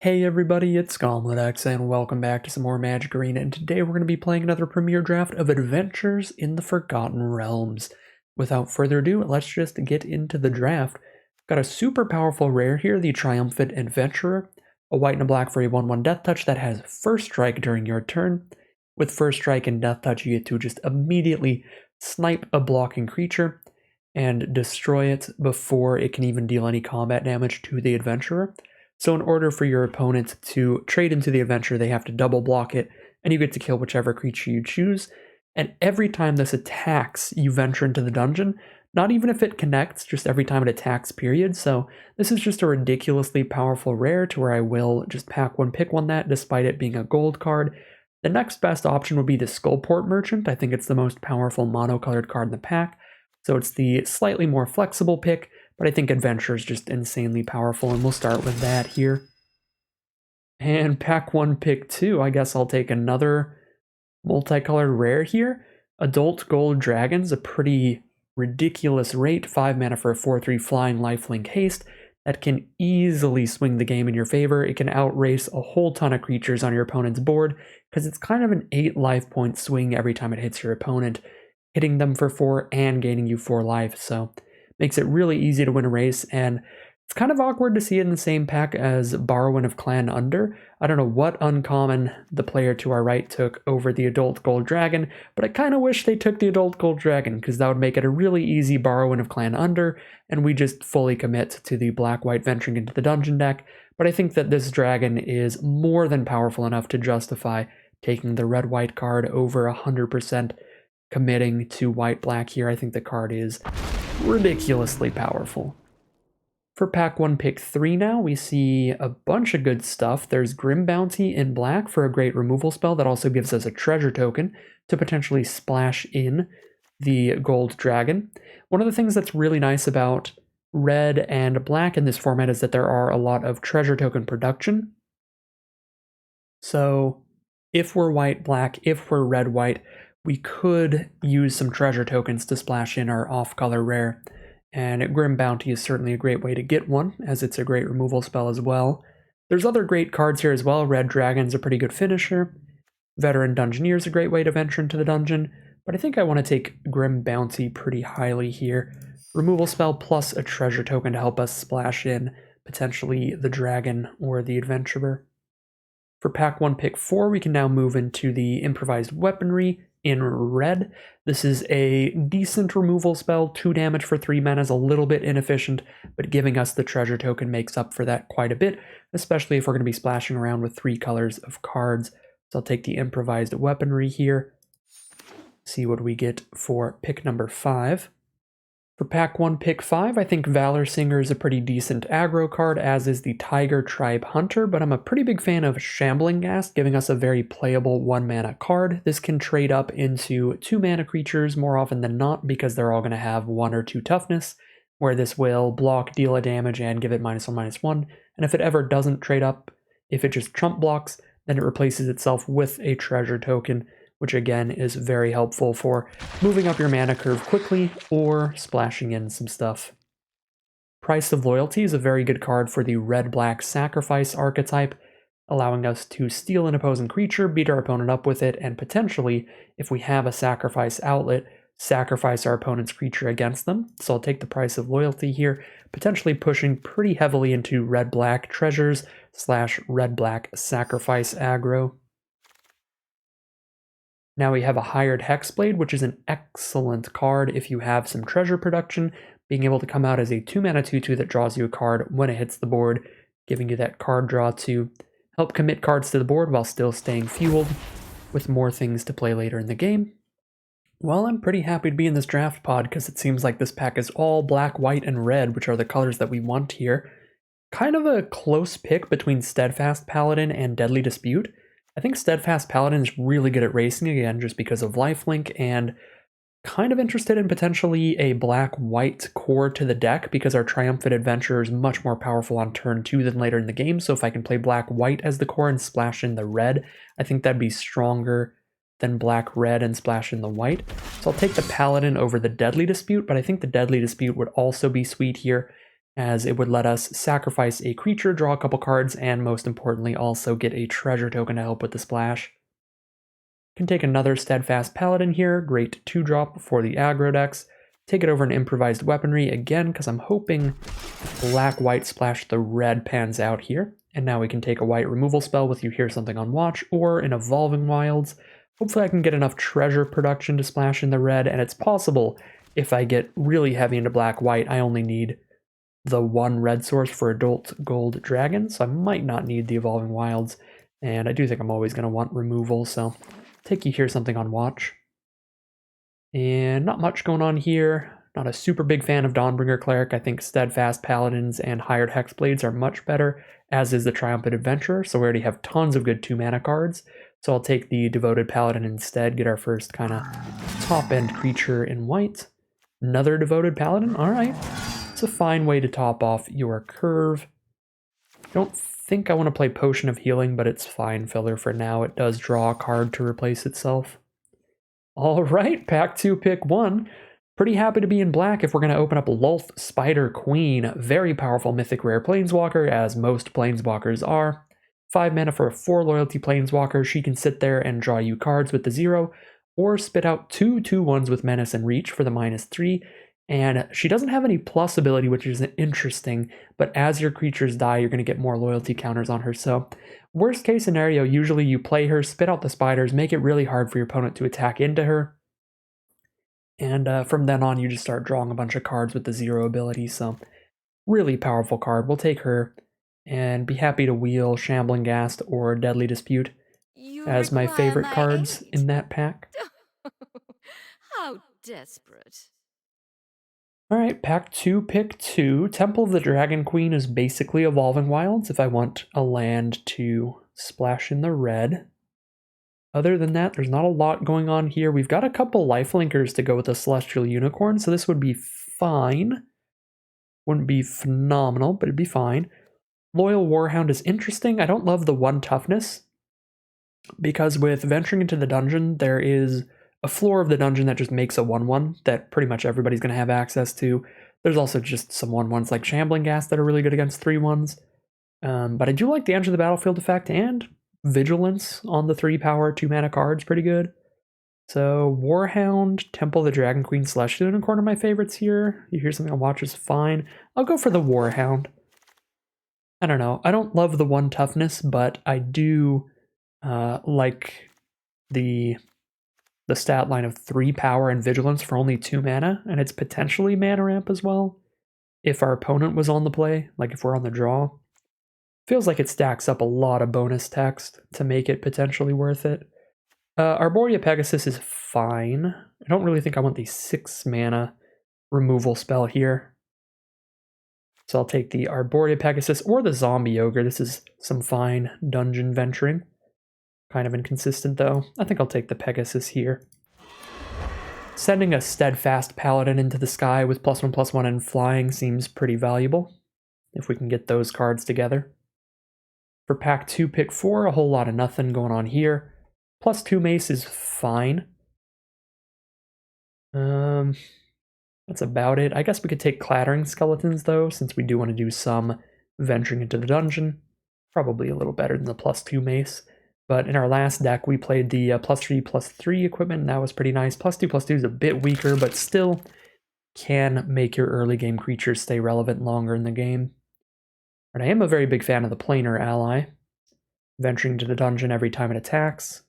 Hey everybody, it's GoblinoX and welcome back to some more Magic Arena, and today we're going to be playing another premiere draft of Adventures in the Forgotten Realms. Without further ado, let's just get into the draft. Got a super powerful rare here, the Triumphant Adventurer, a white and a black for a 1/1 Death Touch that has First Strike during your turn. With First Strike and Death Touch, you get to just immediately snipe a blocking creature and destroy it before it can even deal any combat damage to the Adventurer. So in order for your opponent to trade into the adventure, they have to double block it, and you get to kill whichever creature you choose. And every time this attacks, you venture into the dungeon. Not even if it connects, just every time it attacks, period. So this is just a ridiculously powerful rare to where I will just pack one, pick one that, despite it being a gold card. The next best option would be the Skullport Merchant. I think it's the most powerful monocolored card in the pack. So it's the slightly more flexible pick, but I think Adventure is just insanely powerful, and we'll start with that here. And pack one, pick two. I guess I'll take another multicolored rare here. Adult Gold Dragon's a pretty ridiculous rate. 5 mana for a 4/3 flying lifelink haste that can easily swing the game in your favor. It can outrace a whole ton of creatures on your opponent's board because it's kind of an 8 life point swing every time it hits your opponent, hitting them for 4 and gaining you 4 life. So makes it really easy to win a race, and it's kind of awkward to see it in the same pack as Barwin of Clan Under. I don't know what uncommon the player to our right took over the Adult Gold Dragon, but I kind of wish they took the Adult Gold Dragon, because that would make it a really easy Barwin of Clan Under, and we just fully commit to the black-white venturing into the dungeon deck. But I think that this dragon is more than powerful enough to justify taking the red-white card over 100% committing to white-black here. I think the card is ridiculously powerful. For pack one, pick three now, we see a bunch of good stuff. There's Grim Bounty in black for a great removal spell that also gives us a treasure token to potentially splash in the gold dragon. One of the things that's really nice about red and black in this format is that there are a lot of treasure token production. So if we're white-black, if we're red-white, we could use some treasure tokens to splash in our off-color rare, and Grim Bounty is certainly a great way to get one, as it's a great removal spell as well. There's other great cards here as well. Red Dragon's a pretty good finisher. Veteran Dungeoneer's a great way to venture into the dungeon, but I think I want to take Grim Bounty pretty highly here. Removal spell plus a treasure token to help us splash in potentially the dragon or the adventurer. For pack one, pick four, we can now move into the improvised weaponry in red. This is a decent removal spell. 2 damage for 3 mana is a little bit inefficient, but giving us the treasure token makes up for that quite a bit, especially if we're going to be splashing around with 3 colors of cards. So I'll take the improvised weaponry here. See what we get for pick number 5. For pack 1, pick 5, I think Valor Singer is a pretty decent aggro card, as is the Tiger Tribe Hunter, but I'm a pretty big fan of Shambling Ghast, giving us a very playable 1 mana card. This can trade up into 2 mana creatures more often than not, because they're all going to have 1 or 2 toughness, where this will block, deal a damage, and give it -1/-1. And if it ever doesn't trade up, if it just trump blocks, then it replaces itself with a treasure token, which again is very helpful for moving up your mana curve quickly or splashing in some stuff. Price of Loyalty is a very good card for the red-black sacrifice archetype, allowing us to steal an opposing creature, beat our opponent up with it, and potentially, if we have a sacrifice outlet, sacrifice our opponent's creature against them. So I'll take the Price of Loyalty here, potentially pushing pretty heavily into red-black treasures / red-black sacrifice aggro. Now we have a Hired Hexblade, which is an excellent card if you have some treasure production, being able to come out as a 2 mana 2/2 that draws you a card when it hits the board, giving you that card draw to help commit cards to the board while still staying fueled with more things to play later in the game. Well, I'm pretty happy to be in this draft pod because it seems like this pack is all black, white, and red, which are the colors that we want here. Kind of a close pick between Steadfast Paladin and Deadly Dispute. I think Steadfast Paladin is really good at racing again just because of lifelink, and kind of interested in potentially a black-white core to the deck because our Triumphant Adventurer is much more powerful on turn 2 than later in the game, so if I can play black-white as the core and splash in the red, I think that'd be stronger than black-red and splash in the white. So I'll take the Paladin over the Deadly Dispute, but I think the Deadly Dispute would also be sweet here, as it would let us sacrifice a creature, draw a couple cards, and most importantly also get a treasure token to help with the splash. Can take another Steadfast Paladin here, great 2-drop for the aggro decks. Take it over an Improvised Weaponry again, because I'm hoping black-white splash the red pans out here. And now we can take a white removal spell with You Hear Something on Watch, or an Evolving Wilds. Hopefully I can get enough treasure production to splash in the red, and it's possible if I get really heavy into black-white, I only need the one red source for Adult Gold Dragon, so I might not need the Evolving Wilds. And I do think I'm always going to want removal, so take You Hear Something on Watch. And not much going on here. Not a super big fan of Dawnbringer Cleric. I think Steadfast Paladins and Hired Hexblades are much better, as is the Triumphant Adventurer, so we already have tons of good 2-mana cards. So I'll take the Devoted Paladin instead, get our first kind of top-end creature in white. Another Devoted Paladin, alright. It's a fine way to top off your curve. Don't think I want to play Potion of Healing, but it's fine filler for now. It does draw a card to replace itself. Alright, pack 2, pick 1. Pretty happy to be in black if we're going to open up Lulth Spider Queen. Very powerful mythic rare planeswalker, as most planeswalkers are. 5 mana for a 4 loyalty planeswalker. She can sit there and draw you cards with the 0, or spit out 2 2/1s with Menace and Reach for the -3. And she doesn't have any plus ability, which is interesting, but as your creatures die, you're going to get more loyalty counters on her. So worst case scenario, usually you play her, spit out the spiders, make it really hard for your opponent to attack into her. And from then on, you just start drawing a bunch of cards with the 0 ability. So really powerful card. We'll take her and be happy to wheel Shambling Ghast or Deadly Dispute as my favorite cards in that pack. How desperate. Alright, pack 2, pick 2. Temple of the Dragon Queen is basically Evolving Wilds if I want a land to splash in the red. Other than that, there's not a lot going on here. We've got a couple lifelinkers to go with the Celestial Unicorn, so this would be fine. Wouldn't be phenomenal, but it'd be fine. Loyal Warhound is interesting. I don't love the 1 toughness, because with venturing into the dungeon, there is a floor of the dungeon that just makes a 1/1 that pretty much everybody's going to have access to. There's also just some 1/1s like Shambling Ghast that are really good against 3/1s. But I do like the Enter the Battlefield effect, and Vigilance on the 3-power 2-mana cards, pretty good. So Warhound, Temple of the Dragon Queen, Celestial Unicorn are my favorites here. You Hear Something on Watch is fine. I'll go for the Warhound. I don't know. I don't love the 1 toughness, but I do like the stat line of 3 power and Vigilance for only 2 mana, and it's potentially mana ramp as well if our opponent was on the play, like if we're on the draw. Feels like it stacks up a lot of bonus text to make it potentially worth it. Arborea Pegasus is fine. I don't really think I want the 6 mana removal spell here. So I'll take the Arborea Pegasus or the Zombie Ogre. This is some fine dungeon venturing. Kind of inconsistent though. I think I'll take the Pegasus here. Sending a Steadfast Paladin into the sky with +1/+1 and flying seems pretty valuable, if we can get those cards together. For pack 2, pick 4, a whole lot of nothing going on here. +2 mace is fine. That's about it. I guess we could take Clattering Skeletons though, since we do want to do some venturing into the dungeon. Probably a little better than the +2 mace. But in our last deck, we played the +3/+3 equipment, and that was pretty nice. +2/+2 is a bit weaker, but still can make your early game creatures stay relevant longer in the game. And I am a very big fan of the Planar ally, venturing to the dungeon every time it attacks.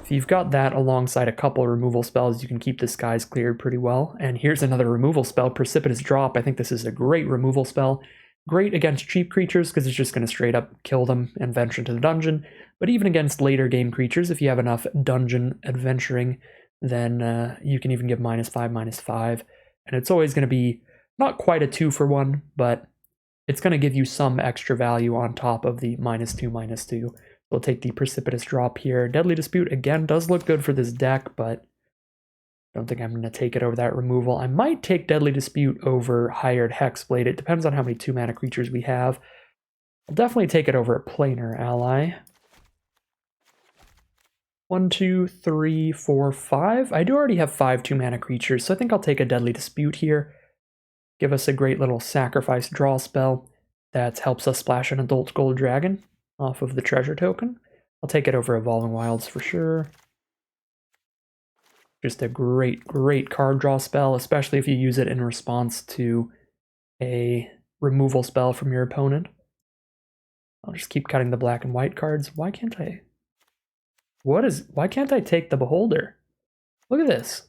If you've got that alongside a couple removal spells, you can keep the skies cleared pretty well. And here's another removal spell, Precipitous Drop. I think this is a great removal spell. Great against cheap creatures because it's just going to straight up kill them and venture into the dungeon. But even against later game creatures, if you have enough dungeon adventuring, then you can even give -5/-5. And it's always going to be not quite a 2-for-1, but it's going to give you some extra value on top of the -2/-2. We'll take the Precipitous Drop here. Deadly Dispute, again, does look good for this deck, but I don't think I'm going to take it over that removal. I might take Deadly Dispute over Hired Hexblade. It depends on how many 2-mana creatures we have. I'll definitely take it over a Planar ally. 1, 2, 3, 4, 5. I do already have 5 2-mana creatures, so I think I'll take a Deadly Dispute here. give us a great little sacrifice draw spell that helps us splash an Adult Gold Dragon off of the treasure token. I'll take it over Evolving Wilds for sure. Just a great, great card draw spell, especially if you use it in response to a removal spell from your opponent. I'll just keep cutting the black and white cards. Why can't I? Why can't I take the Beholder? Look at this.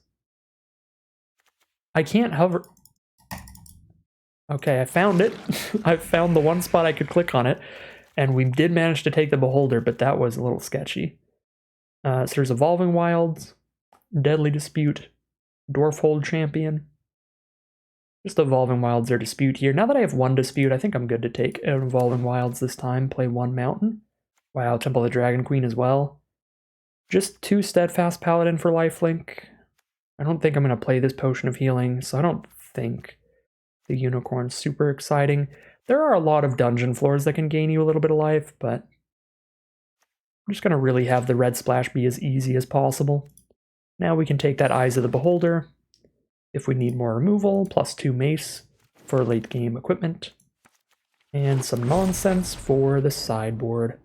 I can't hover. Okay, I found it. I found the one spot I could click on it, and we did manage to take the Beholder, but that was a little sketchy. So there's Evolving Wilds, Deadly Dispute, Dwarfhold Champion. Just Evolving Wilds or Dispute here. Now that I have one Dispute, I think I'm good to take an Evolving Wilds this time, play one Mountain. Wow, Temple of the Dragon Queen as well. Just 2 Steadfast Paladin for lifelink. I don't think I'm going to play this Potion of Healing, so I don't think the Unicorn's super exciting. There are a lot of dungeon floors that can gain you a little bit of life, but I'm just going to really have the red splash be as easy as possible. Now we can take that Eyes of the Beholder. If we need more removal, +2 mace for late game equipment. And some nonsense for the sideboard.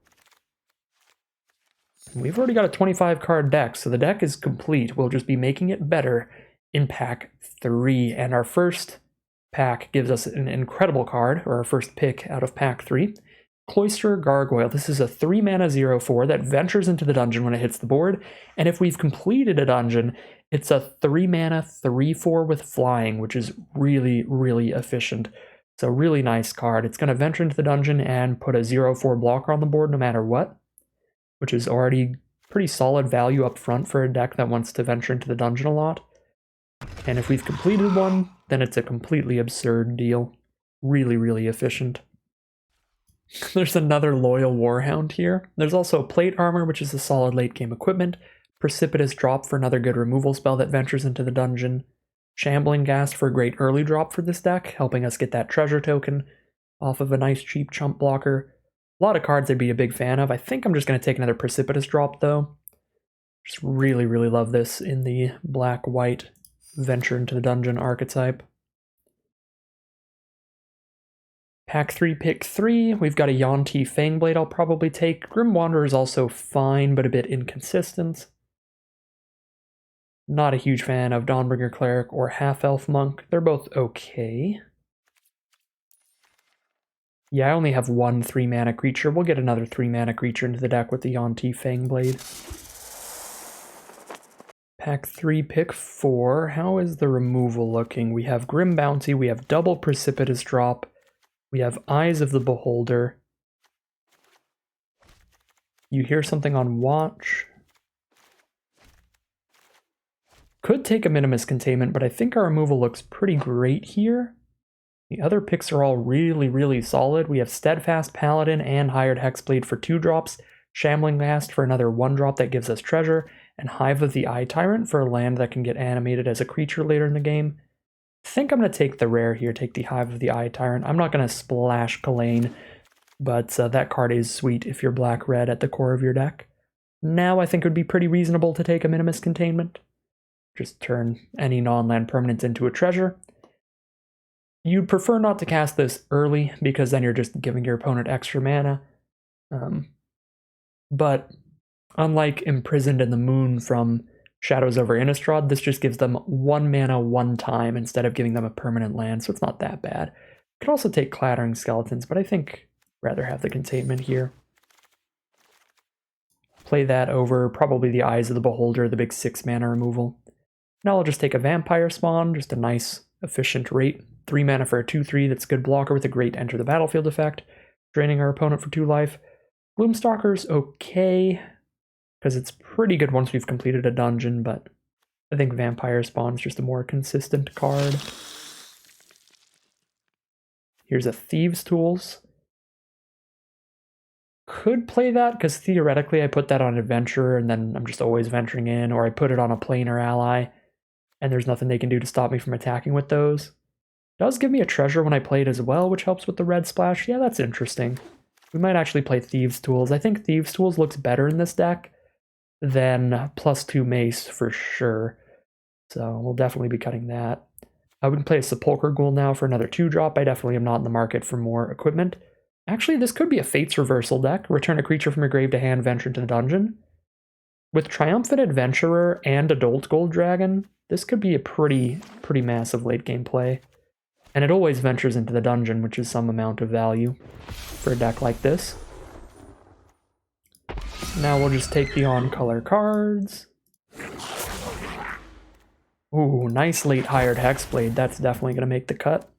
We've already got a 25 card deck, so the deck is complete. We'll just be making it better in pack 3. And our first pack gives us an incredible card, or our first pick out of pack 3. Cloister Gargoyle. This is a 3-mana 0/4 that ventures into the dungeon when it hits the board. And if we've completed a dungeon, it's a 3-mana 3/4 with flying, which is really, really efficient. It's a really nice card. It's going to venture into the dungeon and put a 0/4 blocker on the board no matter what, which is already pretty solid value up front for a deck that wants to venture into the dungeon a lot. And if we've completed one, then it's a completely absurd deal. Really, really efficient. There's another Loyal Warhound here. There's also Plate Armor, which is a solid late game equipment. Precipitous Drop for another good removal spell that ventures into the dungeon. Shambling Ghast for a great early drop for this deck, helping us get that treasure token off of a nice cheap chump blocker. A lot of cards I'd be a big fan of. I think I'm just going to take another Precipitous Drop though. Just really, really love this in the black-white venture into the dungeon archetype. Pack 3, pick 3. We've got a Yuan-Ti Fangblade I'll probably take. Grim Wanderer is also fine, but a bit inconsistent. Not a huge fan of Dawnbringer Cleric or Half-Elf Monk. They're both okay. Yeah, I only have one 3-mana creature. We'll get another 3-mana creature into the deck with the Yuan-Ti Fangblade. Pack 3, pick 4. How is the removal looking? We have Grim Bounty, we have double Precipitous Drop, we have Eyes of the Beholder. You hear something on Watch. Could take a Minimus Containment, but I think our removal looks pretty great here. The other picks are all really, really solid. We have Steadfast Paladin and Hired Hexblade for 2 drops, Shambling Ghast for another 1 drop that gives us treasure, and Hive of the Eye Tyrant for a land that can get animated as a creature later in the game. I think I'm going to take the rare here, take the Hive of the Eye Tyrant. I'm not going to splash Kalane, but that card is sweet if you're black-red at the core of your deck. Now I think it would be pretty reasonable to take a Minimus Containment. Just turn any non-land permanents into a treasure. You'd prefer not to cast this early, because then you're just giving your opponent extra mana. But unlike Imprisoned in the Moon from Shadows over Innistrad, this just gives them 1 mana 1 time instead of giving them a permanent land, so it's not that bad. Could also take Clattering Skeletons, but I think I'd rather have the Containment here. Play that over probably the Eyes of the Beholder, the big 6 mana removal. Now I'll just take a Vampire Spawn, just a nice, efficient rate. 3 mana for a 2/3 that's a good blocker with a great Enter the Battlefield effect, draining our opponent for 2 life. Gloomstalker's okay, because it's pretty good once we've completed a dungeon, but I think Vampire Spawn's just a more consistent card. Here's a Thieves' Tools. Could play that, because theoretically I put that on Adventurer and then I'm just always venturing in, or I put it on a Planar ally and there's nothing they can do to stop me from attacking with those. Does give me a treasure when I play it as well, which helps with the red splash. Yeah, that's interesting. We might actually play Thieves' Tools. I think Thieves' Tools looks better in this deck than +2 mace for sure. So we'll definitely be cutting that. We can play a Sepulchre Ghoul now for another 2-drop. I definitely am not in the market for more equipment. Actually, this could be a Fates Reversal deck. Return a creature from your grave to hand, venture into the dungeon. With Triumphant Adventurer and Adult Gold Dragon, this could be a pretty massive late game play. And it always ventures into the dungeon, which is some amount of value for a deck like this. Now we'll just take the on-color cards. Ooh, nice late hired Hexblade. That's definitely going to make the cut.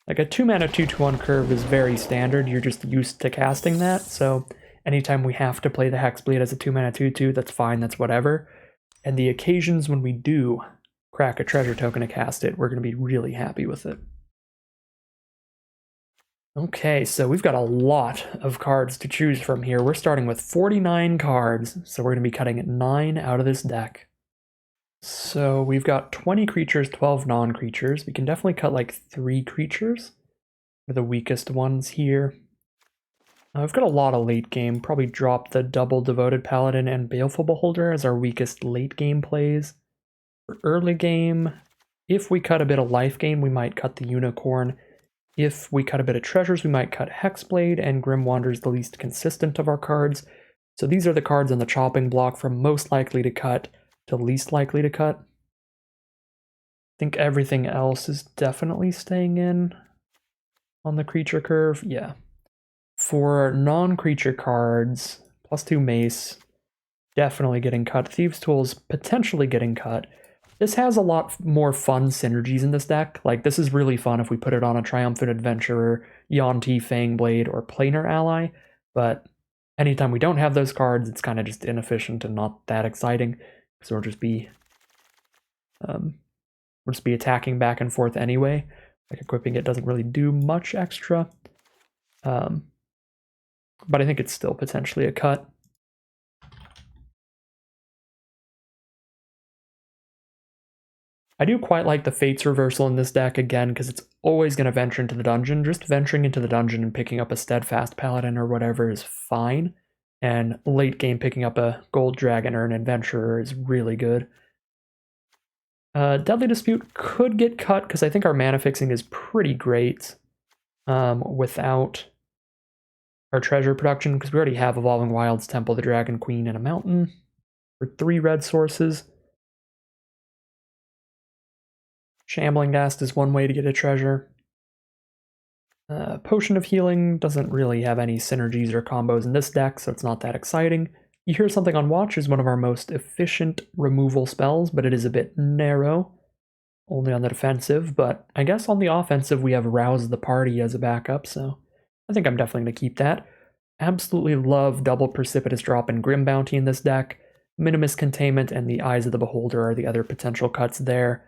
Like a 2-mana 2/1 curve is very standard. You're just used to casting that, so anytime we have to play the Hexblade as a 2-mana 2/2, that's fine, that's whatever. And the occasions when we do crack a treasure token to cast it, we're going to be really happy with it. Okay, so we've got a lot of cards to choose from here. We're starting with 49 cards, so we're going to be cutting 9 out of this deck. So we've got 20 creatures, 12 non-creatures. We can definitely cut like 3 creatures. They're the weakest ones here. I've got a lot of late game. Probably drop the double Devoted Paladin and Baleful Beholder as our weakest late game plays. For early game, if we cut a bit of life gain, we might cut the Unicorn. If we cut a bit of treasures, we might cut Hexblade, and Grim Wander is the least consistent of our cards. So these are the cards on the chopping block from most likely to cut to least likely to cut. I think everything else is definitely staying in on the creature curve. Yeah. For non-creature cards, +2 Mace, definitely getting cut. Thieves' Tools, potentially getting cut. This has a lot more fun synergies in this deck. Like, this is really fun if we put it on a Triumphant Adventurer, Yuan-Ti Fangblade, or Planar Ally, but anytime we don't have those cards, it's kind of just inefficient and not that exciting. So we'll just be attacking back and forth anyway. Like, equipping it doesn't really do much extra. But I think it's still potentially a cut. I do quite like the Fates Reversal in this deck again, because it's always going to venture into the dungeon. Just venturing into the dungeon and picking up a Steadfast Paladin or whatever is fine. And late game picking up a Gold Dragon or an Adventurer is really good. Deadly Dispute could get cut, because I think our mana fixing is pretty great without our treasure production, because we already have Evolving Wilds, Temple of the Dragon Queen, and a Mountain for 3 red sources. Shambling Ghast is one way to get a treasure. Potion of Healing doesn't really have any synergies or combos in this deck, so it's not that exciting. You Hear Something on Watch is one of our most efficient removal spells, but it is a bit narrow. Only on the defensive, but I guess on the offensive we have Rouse the Party as a backup, so I think I'm definitely going to keep that. Absolutely love double Precipitous Drop and Grim Bounty in this deck. Minimus Containment and the Eyes of the Beholder are the other potential cuts there.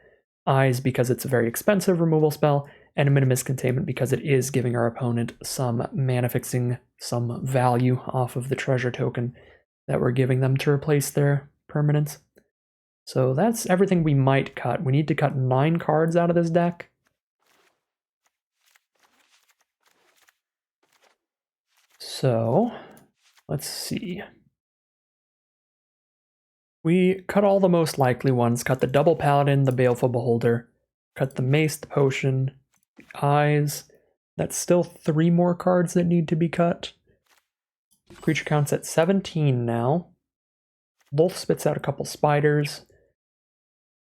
Eyes because it's a very expensive removal spell, and Minimus Containment because it is giving our opponent some mana fixing, some value off of the treasure token that we're giving them to replace their permanents. So that's everything we might cut. We need to cut 9 cards out of this deck. So, let's see. We cut all the most likely ones. Cut the Double Paladin, the Baleful Beholder. Cut the Mace, the Potion, the Eyes. That's still 3 more cards that need to be cut. Creature count's at 17 now. Wolf spits out a couple spiders.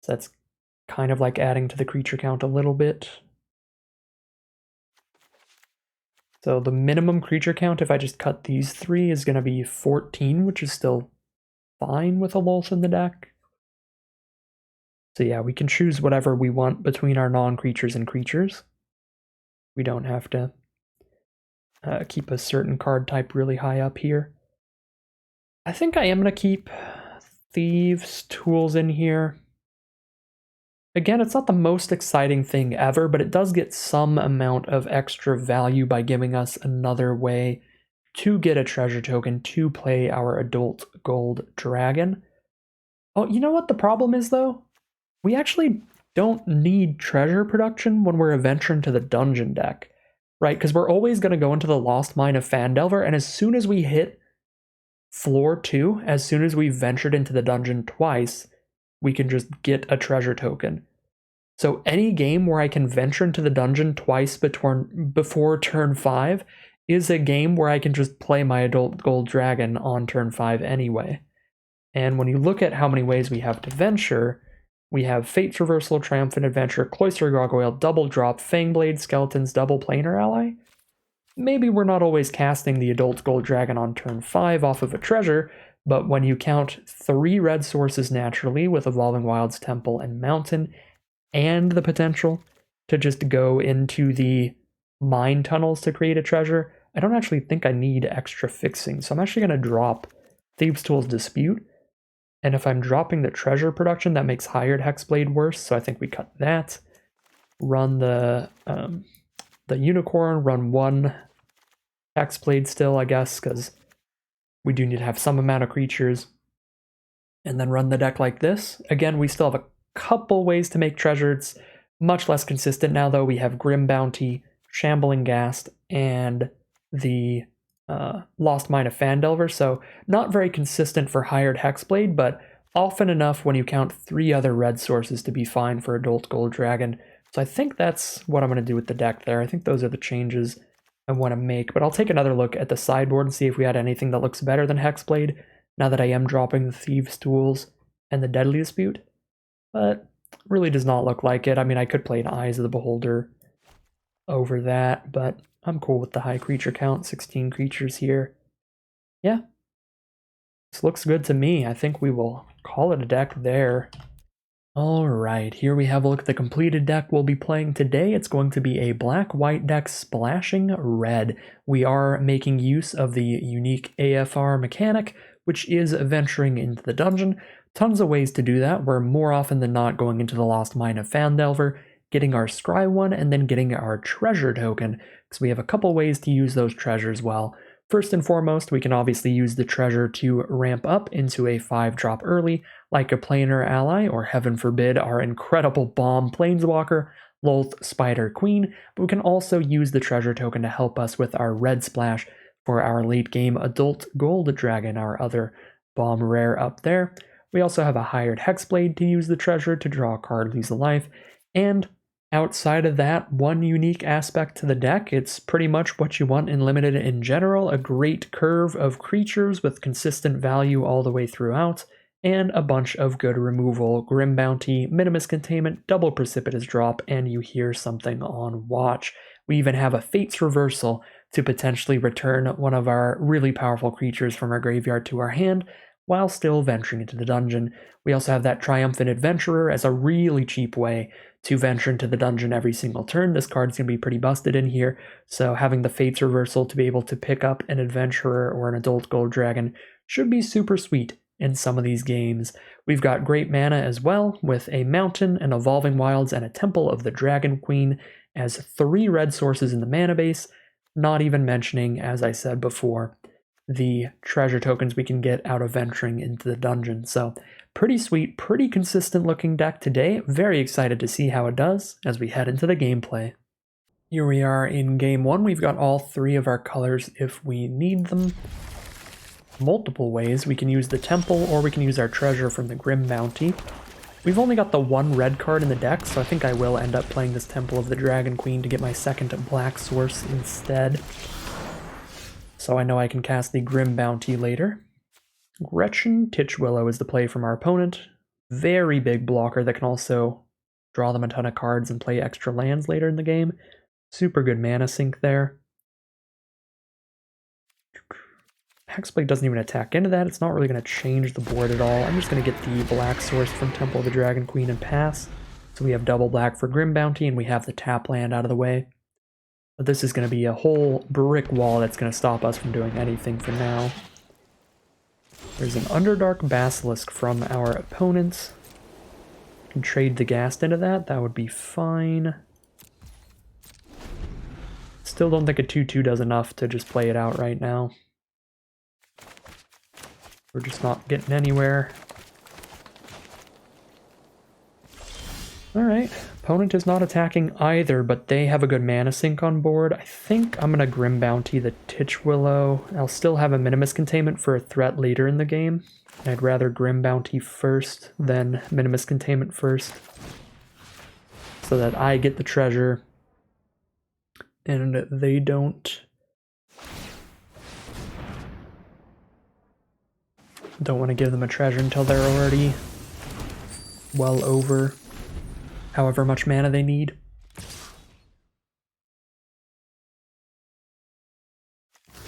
So that's kind of like adding to the creature count a little bit. So the minimum creature count, if I just cut these 3, is going to be 14, which is still fine with a Lulth in the deck. So yeah, we can choose whatever we want between our non-creatures and creatures. We don't have to keep a certain card type really high up here. I think I am going to keep Thieves' Tools in here. Again, it's not the most exciting thing ever, but it does get some amount of extra value by giving us another way to get a treasure token to play our Adult Gold Dragon. Oh, you know what the problem is, though? We actually don't need treasure production when we're adventuring to the dungeon deck, right? Because we're always going to go into the Lost Mine of Phandelver, and as soon as we hit floor 2, as soon as we've ventured into the dungeon twice, we can just get a treasure token. So any game where I can venture into the dungeon twice before turn 5 is a game where I can just play my Adult Gold Dragon on turn 5 anyway. And when you look at how many ways we have to venture, we have Fate's Reversal, Triumphant Adventure, Cloister Gargoyle, Double Drop, Fangblade, Skeletons, Double Planar Ally. Maybe we're not always casting the Adult Gold Dragon on turn 5 off of a treasure, but when you count 3 red sources naturally with Evolving Wilds, Temple, and Mountain, and the potential to just go into the mine tunnels to create a treasure, I don't actually think I need extra fixing. So I'm actually going to drop Thieves' Tool's Dispute. And if I'm dropping the treasure production, that makes Hired Hexblade worse. So I think we cut that. Run the Unicorn, run 1 Hexblade still, I guess, because we do need to have some amount of creatures. And then run the deck like this. Again, we still have a couple ways to make treasure. It's much less consistent now, though. We have Grim Bounty, Shambling Ghast, and the Lost Mine of Fandelver, so not very consistent for Hired Hexblade, but often enough when you count 3 other red sources to be fine for Adult Gold Dragon. So I think that's what I'm going to do with the deck there. I think those are the changes I want to make, but I'll take another look at the sideboard and see if we had anything that looks better than Hexblade, now that I am dropping the Thieves' Tools and the Deadly Dispute. But really does not look like it. I mean, I could play an Eyes of the Beholder over that, but I'm cool with the high creature count, 16 creatures here. Yeah, this looks good to me. I think we will call it a deck there. Alright, here we have a look at the completed deck we'll be playing today. It's going to be a black-white deck splashing red. We are making use of the unique AFR mechanic, which is venturing into the dungeon. Tons of ways to do that. We're more often than not going into the Lost Mine of Fandelver, getting our Scry one, and then getting our treasure token, because we have a couple ways to use those treasures well. First and foremost, we can obviously use the treasure to ramp up into a 5-drop early, like a Planar Ally, or heaven forbid, our incredible bomb Planeswalker, Lolth Spider Queen, but we can also use the treasure token to help us with our red splash for our late game Adult Gold Dragon, our other bomb rare up there. We also have a Hired Hexblade to use the treasure to draw a card, lose a life, and outside of that one unique aspect to the deck, it's pretty much what you want in Limited in general, a great curve of creatures with consistent value all the way throughout, and a bunch of good removal, Grim Bounty, Minimus Containment, Double Precipitous Drop, and you hear something on watch. We even have a Fate's Reversal to potentially return one of our really powerful creatures from our graveyard to our hand, while still venturing into the dungeon. We also have that Triumphant Adventurer as a really cheap way to venture into the dungeon every single turn. This card's going to be pretty busted in here, so having the Fate's Reversal to be able to pick up an Adventurer or an Adult Gold Dragon should be super sweet in some of these games. We've got great mana as well, with a Mountain, an Evolving Wilds, and a Temple of the Dragon Queen as 3 red sources in the mana base, not even mentioning, as I said before, the treasure tokens we can get out of venturing into the dungeon. So pretty sweet, pretty consistent looking deck today. Very excited to see how it does as we head into the gameplay. Here we are in game 1. We've got all 3 of our colors if we need them. Multiple ways. We can use the Temple, or we can use our treasure from the Grim Bounty. We've only got the 1 red card in the deck, so I think I will end up playing this Temple of the Dragon Queen to get my second black source instead. So I know I can cast the Grim Bounty later. Gretchen Titchwillow is the play from our opponent. Very big blocker that can also draw them a ton of cards and play extra lands later in the game. Super good mana sink there. Hexblade doesn't even attack into that. It's not really going to change the board at all. I'm just going to get the black source from Temple of the Dragon Queen and pass. So we have double black for Grim Bounty, and we have the tap land out of the way. But this is going to be a whole brick wall that's going to stop us from doing anything for now. There's an Underdark Basilisk from our opponents. Can trade the Ghast into that. That would be fine. Still don't think a 2/2 does enough to just play it out right now. We're just not getting anywhere. Alright, opponent is not attacking either, but they have a good mana sink on board. I think I'm going to Grim Bounty the Titchwillow. I'll still have a Minimus Containment for a threat later in the game. I'd rather Grim Bounty first than Minimus Containment first. so that I get the treasure and they don't. Don't want to give them a treasure until they're already well over however much mana they need. I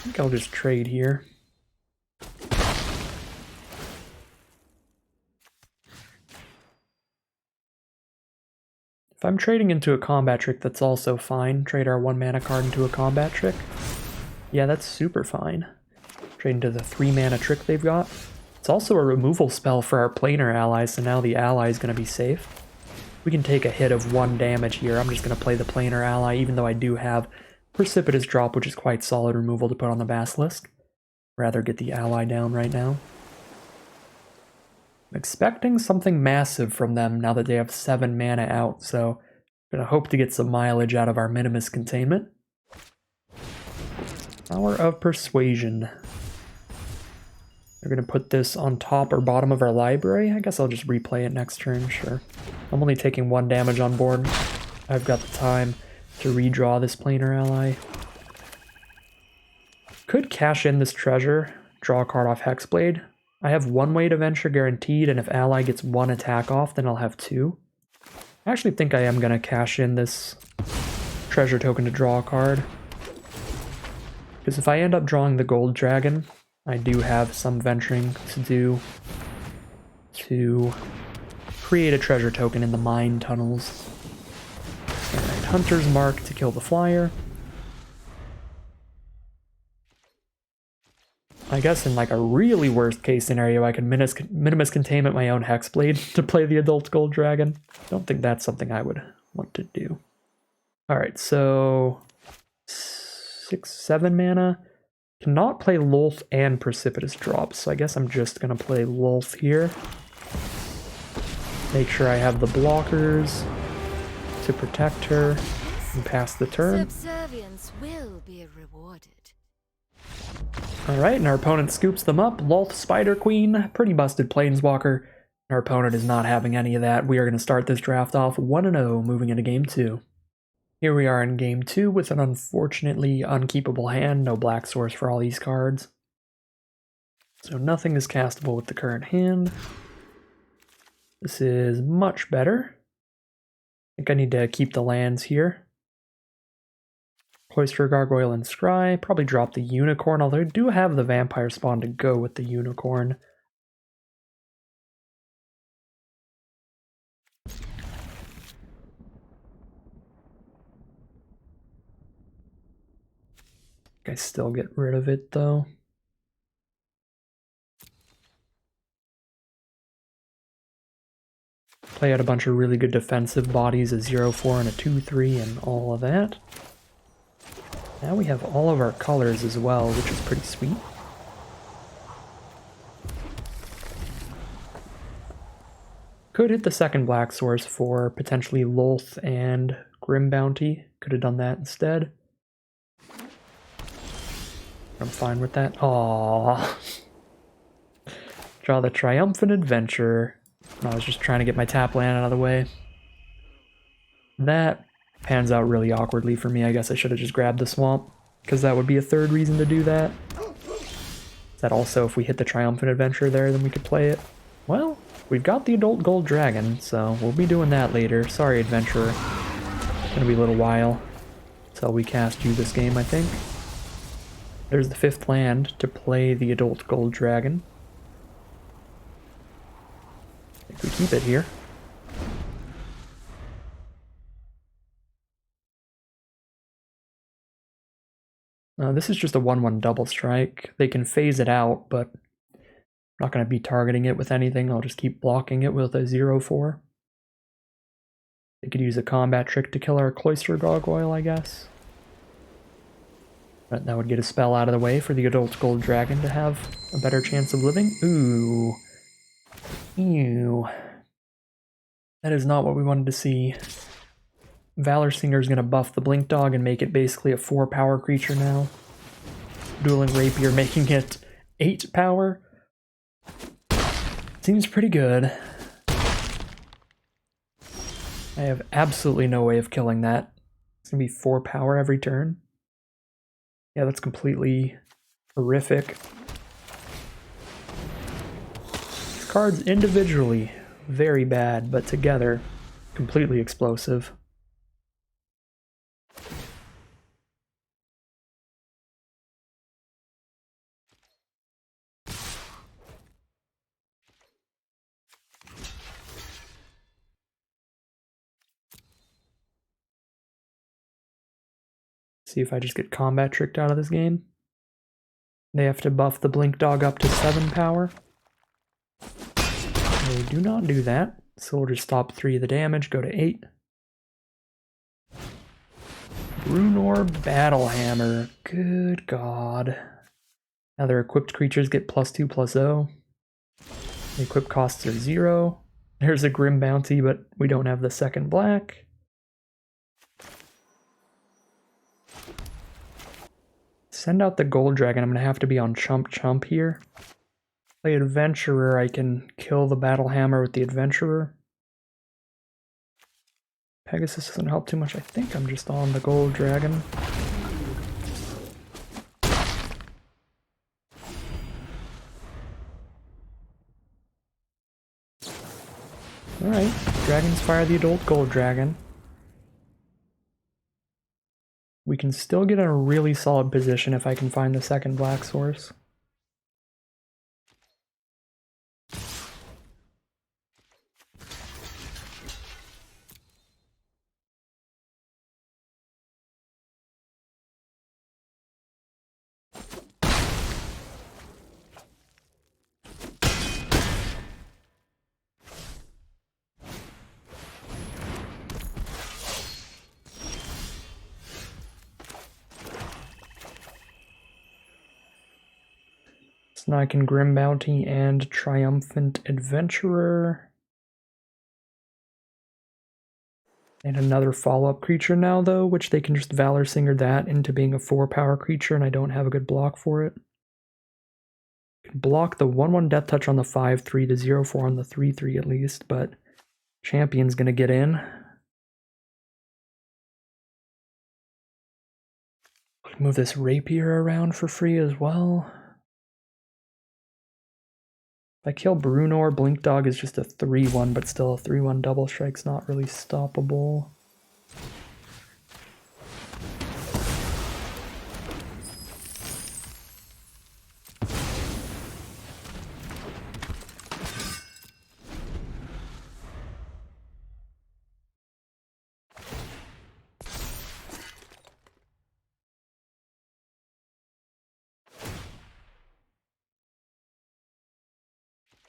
think I'll just trade here. If I'm trading into a combat trick, that's also fine. Trade our 1 mana card into a combat trick. Yeah, that's super fine. Trade into the 3 mana trick they've got. It's also a removal spell for our planar allies, so now the ally is going to be safe. We can take a hit of 1 damage here. I'm just going to play the planar ally, even though I do have Precipitous Drop, which is quite solid removal to put on the Basilisk. Rather get the ally down right now. I'm expecting something massive from them now that they have 7 mana out, so I'm going to hope to get some mileage out of our Minimus Containment. Power of Persuasion. They're going to put this on top or bottom of our library. I guess I'll just replay it next turn, sure. I'm only taking 1 damage on board. I've got the time to redraw this planar ally. Could cash in this treasure, draw a card off Hexblade. I have 1 weight adventure guaranteed, and if ally gets 1 attack off, then I'll have 2. I actually think I am going to cash in this treasure token to draw a card. Because if I end up drawing the gold dragon, I do have some venturing to do to create a treasure token in the mine tunnels. Alright, Hunter's Mark to kill the flyer. I guess in like a really worst case scenario, I could Minimus Containment my own Hexblade to play the Adult Gold Dragon. Don't think that's something I would want to do. Alright, so 6-7 mana. Cannot play Lolth and Precipitous Drop, so I guess I'm just gonna play Lolth here. Make sure I have the blockers to protect her and pass the turn. Subservience will be rewarded. Alright, and our opponent scoops them up. Lolth, Spider Queen, pretty busted Planeswalker. Our opponent is not having any of that. We are going to start this draft off 1-0, moving into Game 2. Here we are in Game 2 with an unfortunately unkeepable hand. No black source for all these cards. So nothing is castable with the current hand. This is much better. I think I need to keep the lands here. Cloister Gargoyle and Scry. Probably drop the Unicorn, although I do have the Vampire Spawn to go with the Unicorn. I still get rid of it though. Play out a bunch of really good defensive bodies, a 0-4 and a 2-3 and all of that. Now we have all of our colors as well, which is pretty sweet. Could hit the second black source for potentially Lolth and Grim Bounty. Could have done that instead. I'm fine with that. Aww. Draw the Triumphant Adventurer. I was just trying to get my tap land out of the way. That pans out really awkwardly for me. I guess I should have just grabbed the swamp, because that would be a third reason to do that. That also, if we hit the Triumphant Adventurer there, then we could play it. Well, we've got the Adult Gold Dragon, so we'll be doing that later. Sorry, Adventurer. It's gonna be a little while until we cast you this game, I think. There's the 5th land to play the Adult Gold Dragon. I think we keep it here. This is just a 1-1 double strike. They can phase it out, but I'm not going to be targeting it with anything. I'll just keep blocking it with a 0-4. They could use a combat trick to kill our Cloister Gargoyle, I guess. But that would get a spell out of the way for the Adult Gold Dragon to have a better chance of living. Ooh. Ew. That is not what we wanted to see. Valor Singer is going to buff the Blink Dog and make it basically a 4 power creature now. Dueling Rapier making it 8 power. Seems pretty good. I have absolutely no way of killing that. It's gonna be 4 power every turn. Yeah, that's completely horrific. These cards individually, very bad, but together, completely explosive. See if I just get combat tricked out of this game. They have to buff the Blink Dog up to 7 power. They do not do that, so we'll just stop 3 of the damage, go to 8. Brunor Battlehammer. Good god. Now their equipped creatures get +2/+0. The equip costs are 0. There's a Grim Bounty, but we don't have the second black. Send out the Gold Dragon. I'm going to have to be on Chump Chump here. Play Adventurer. I can kill the Battlehammer with the Adventurer. Pegasus doesn't help too much. I think I'm just on the Gold Dragon. Alright, Dragons fire the adult Gold Dragon. We can still get in a really solid position if I can find the second black source. So now I can Grim Bounty and Triumphant Adventurer. And another follow-up creature now, though, which they can just Valor Singer that into being a 4-power creature, and I don't have a good block for it. Can block the 1/1 Death Touch on the 5/3, the 0/4 on the 3/3 at least, but Champion's gonna get in. Move this Rapier around for free as well. If I kill Brunor, Blink Dog is just a 3/1, but still a 3/1 double strike's not really stoppable.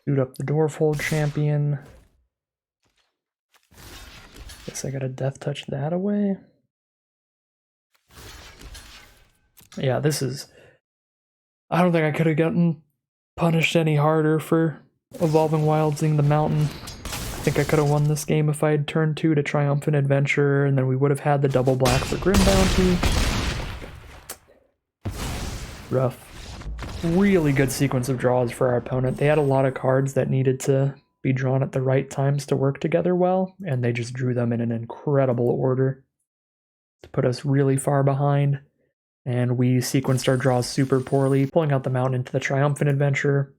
Shoot up the Dwarfhold Champion. Guess I gotta Death Touch that away. Yeah, this is... I don't think I could have gotten punished any harder for Evolving Wildsing the Mountain. I think I could have won this game if I had turned 2 to Triumphant Adventurer, and then we would have had the double black for Grim Bounty. Rough. Really good sequence of draws for our opponent. They had a lot of cards that needed to be drawn at the right times to work together well, and they just drew them in an incredible order to put us really far behind. And we sequenced our draws super poorly, pulling out the mountain into the Triumphant Adventure.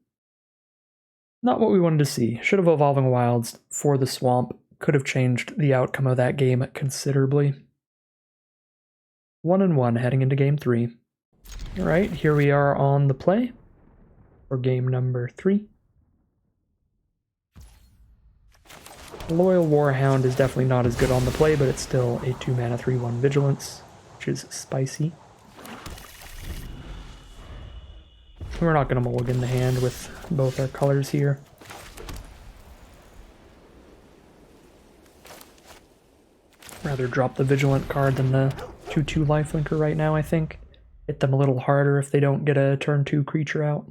Not what we wanted to see. Should have Evolving Wilds for the Swamp. Could have changed the outcome of that game considerably. 1-1 heading into game 3. Alright, here we are on the play for game number 3. Loyal Warhound is definitely not as good on the play, but it's still a 2-mana 3/1 Vigilance, which is spicy. We're not going to mulligan the hand with both our colors here. Rather drop the Vigilant card than the 2/2 lifelinker right now, I think. Hit them a little harder if they don't get a turn 2 creature out.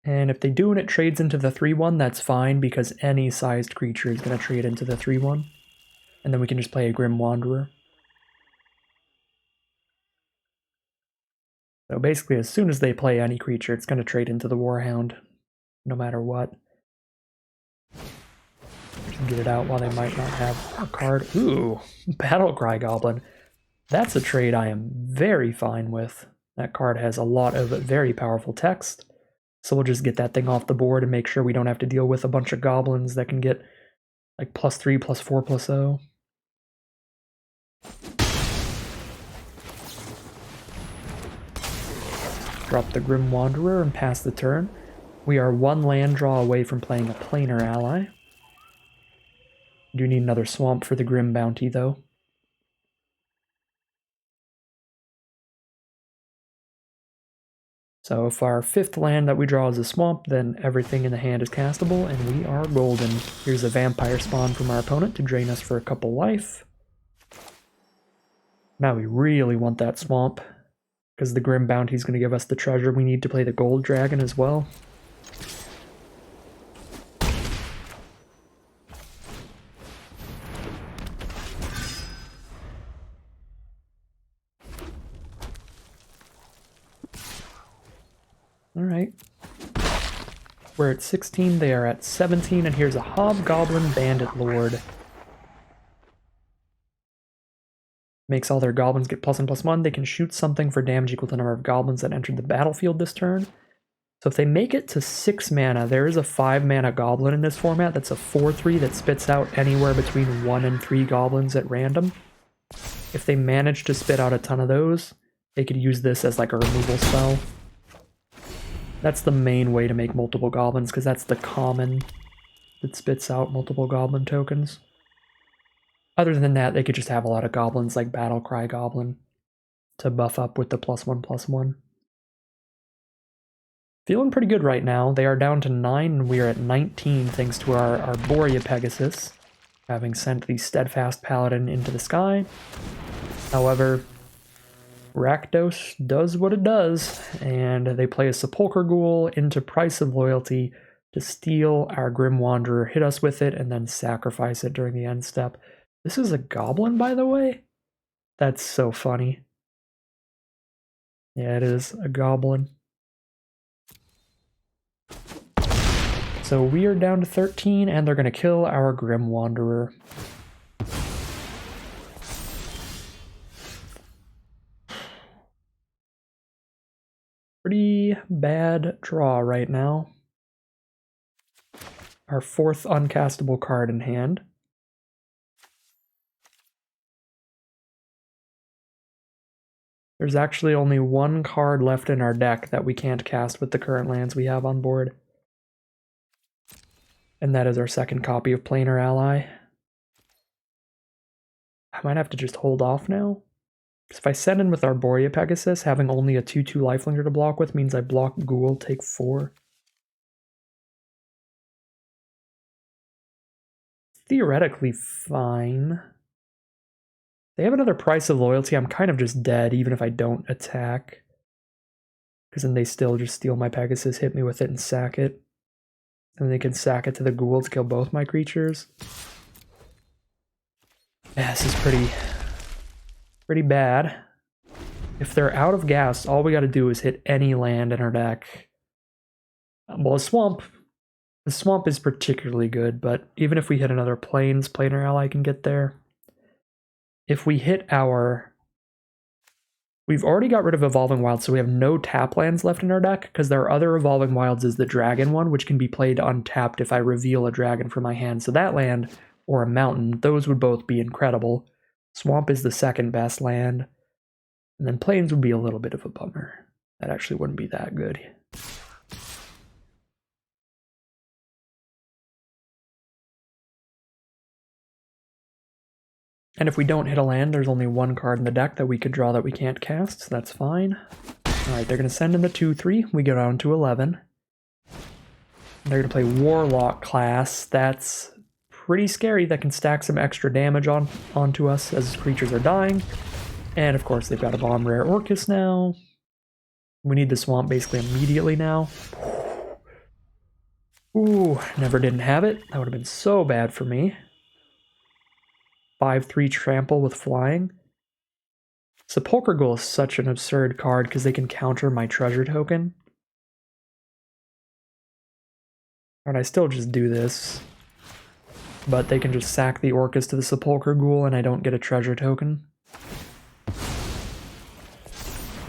And if they do and it trades into the 3/1, that's fine, because any sized creature is going to trade into the 3/1. And then we can just play a Grim Wanderer. So basically, as soon as they play any creature, it's going to trade into the Warhound, no matter what. get it out while they might not have a card. Ooh, Battlecry Goblin. That's a trade I am very fine with. That card has a lot of very powerful text. So we'll just get that thing off the board and make sure we don't have to deal with a bunch of goblins that can get like +3, +4, +0. Drop the Grim Wanderer and pass the turn. We are 1 land draw away from playing a planar ally. Do need another swamp for the Grim Bounty, though. So if our 5th land that we draw is a swamp, then everything in the hand is castable, and we are golden. Here's a vampire spawn from our opponent to drain us for a couple life. Now we really want that swamp, because the Grim Bounty is going to give us the treasure we need to play the Gold Dragon as well. Alright. We're at 16, they are at 17, and here's a Hobgoblin Bandit Lord. Makes all their goblins get +1/+1. They can shoot something for damage equal to the number of goblins that entered the battlefield this turn. So if they make it to 6 mana, there is a 5 mana goblin in this format that's a 4/3 that spits out anywhere between 1 and 3 goblins at random. If they manage to spit out a ton of those, they could use this as like a removal spell. That's the main way to make multiple goblins, because that's the common that spits out multiple goblin tokens. Other than that, they could just have a lot of goblins like Battlecry Goblin to buff up with the +1/+1. Feeling pretty good right now. They are down to 9 and we are at 19 thanks to our Arborea Pegasus, having sent the Steadfast Paladin into the sky. However, Rakdos does what it does, and they play a Sepulchre Ghoul into Price of Loyalty to steal our Grim Wanderer, hit us with it, and then sacrifice it during the end step. This is a goblin, by the way? That's so funny. Yeah, it is a goblin. So we are down to 13, and they're going to kill our Grim Wanderer. Pretty bad draw right now. Our 4th uncastable card in hand. There's actually only 1 card left in our deck that we can't cast with the current lands we have on board. And that is our 2nd copy of Planar Ally. I might have to just hold off now. If I send in with Arborea Pegasus, having only a 2/2 Lifelinger to block with means I block Ghoul, take 4. Theoretically fine. They have another Price of Loyalty, I'm kind of just dead even if I don't attack. Because then they still just steal my Pegasus, hit me with it, and sack it. And they can sack it to the Ghoul to kill both my creatures. Yeah, this is pretty bad. If they're out of gas, all we gotta do is hit any land in our deck. Well, the swamp is particularly good, but even if we hit another planar ally can get there. If we hit we've already got rid of Evolving Wilds, so we have no tap lands left in our deck, because there are other Evolving Wilds is the dragon one, which can be played untapped if I reveal a dragon from my hand. So that land, or a mountain, those would both be incredible. Swamp is the 2nd best land. And then Plains would be a little bit of a bummer. That actually wouldn't be that good. And if we don't hit a land, there's only 1 card in the deck that we could draw that we can't cast, so that's fine. Alright, they're going to send in the 2/3. We go down to 11. They're going to play Warlock class. That's pretty scary. That can stack some extra damage onto us as creatures are dying. And of course, they've got a Bomb Rare Orcus now. We need the swamp basically immediately now. Ooh, never didn't have it. That would have been so bad for me. 5/3 trample with flying. Sepulchre Ghoul is such an absurd card because they can counter my treasure token. And I still just do this. but they can just sack the Orcus to the Sepulchre Ghoul and I don't get a treasure token.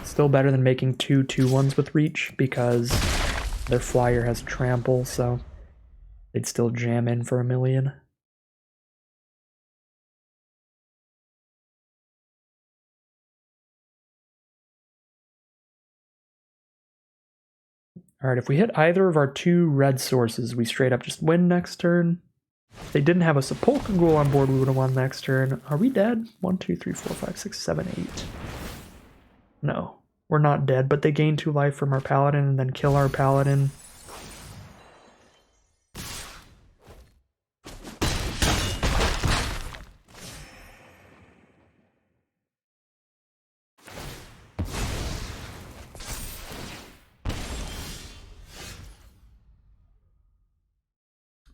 Still better than making 2/2/1s with Reach because their flyer has Trample, so they'd still jam in for 1,000,000. Alright, if we hit either of our 2 red sources, we straight up just win next turn. If they didn't have a Sepulchre Ghoul on board, we would have won next turn. Are we dead? 1, 2, 3, 4, 5, 6, 7, 8. No, we're not dead, but they gain 2 life from our Paladin and then kill our Paladin.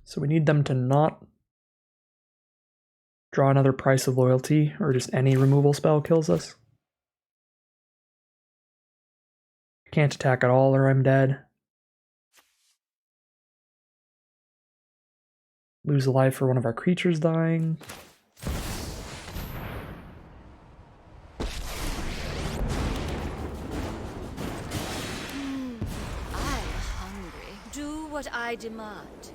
So we need them to not draw another Price of Loyalty, or just any removal spell kills us. Can't attack at all or I'm dead. Lose a life for one of our creatures dying. I'm hungry. Do what I demand.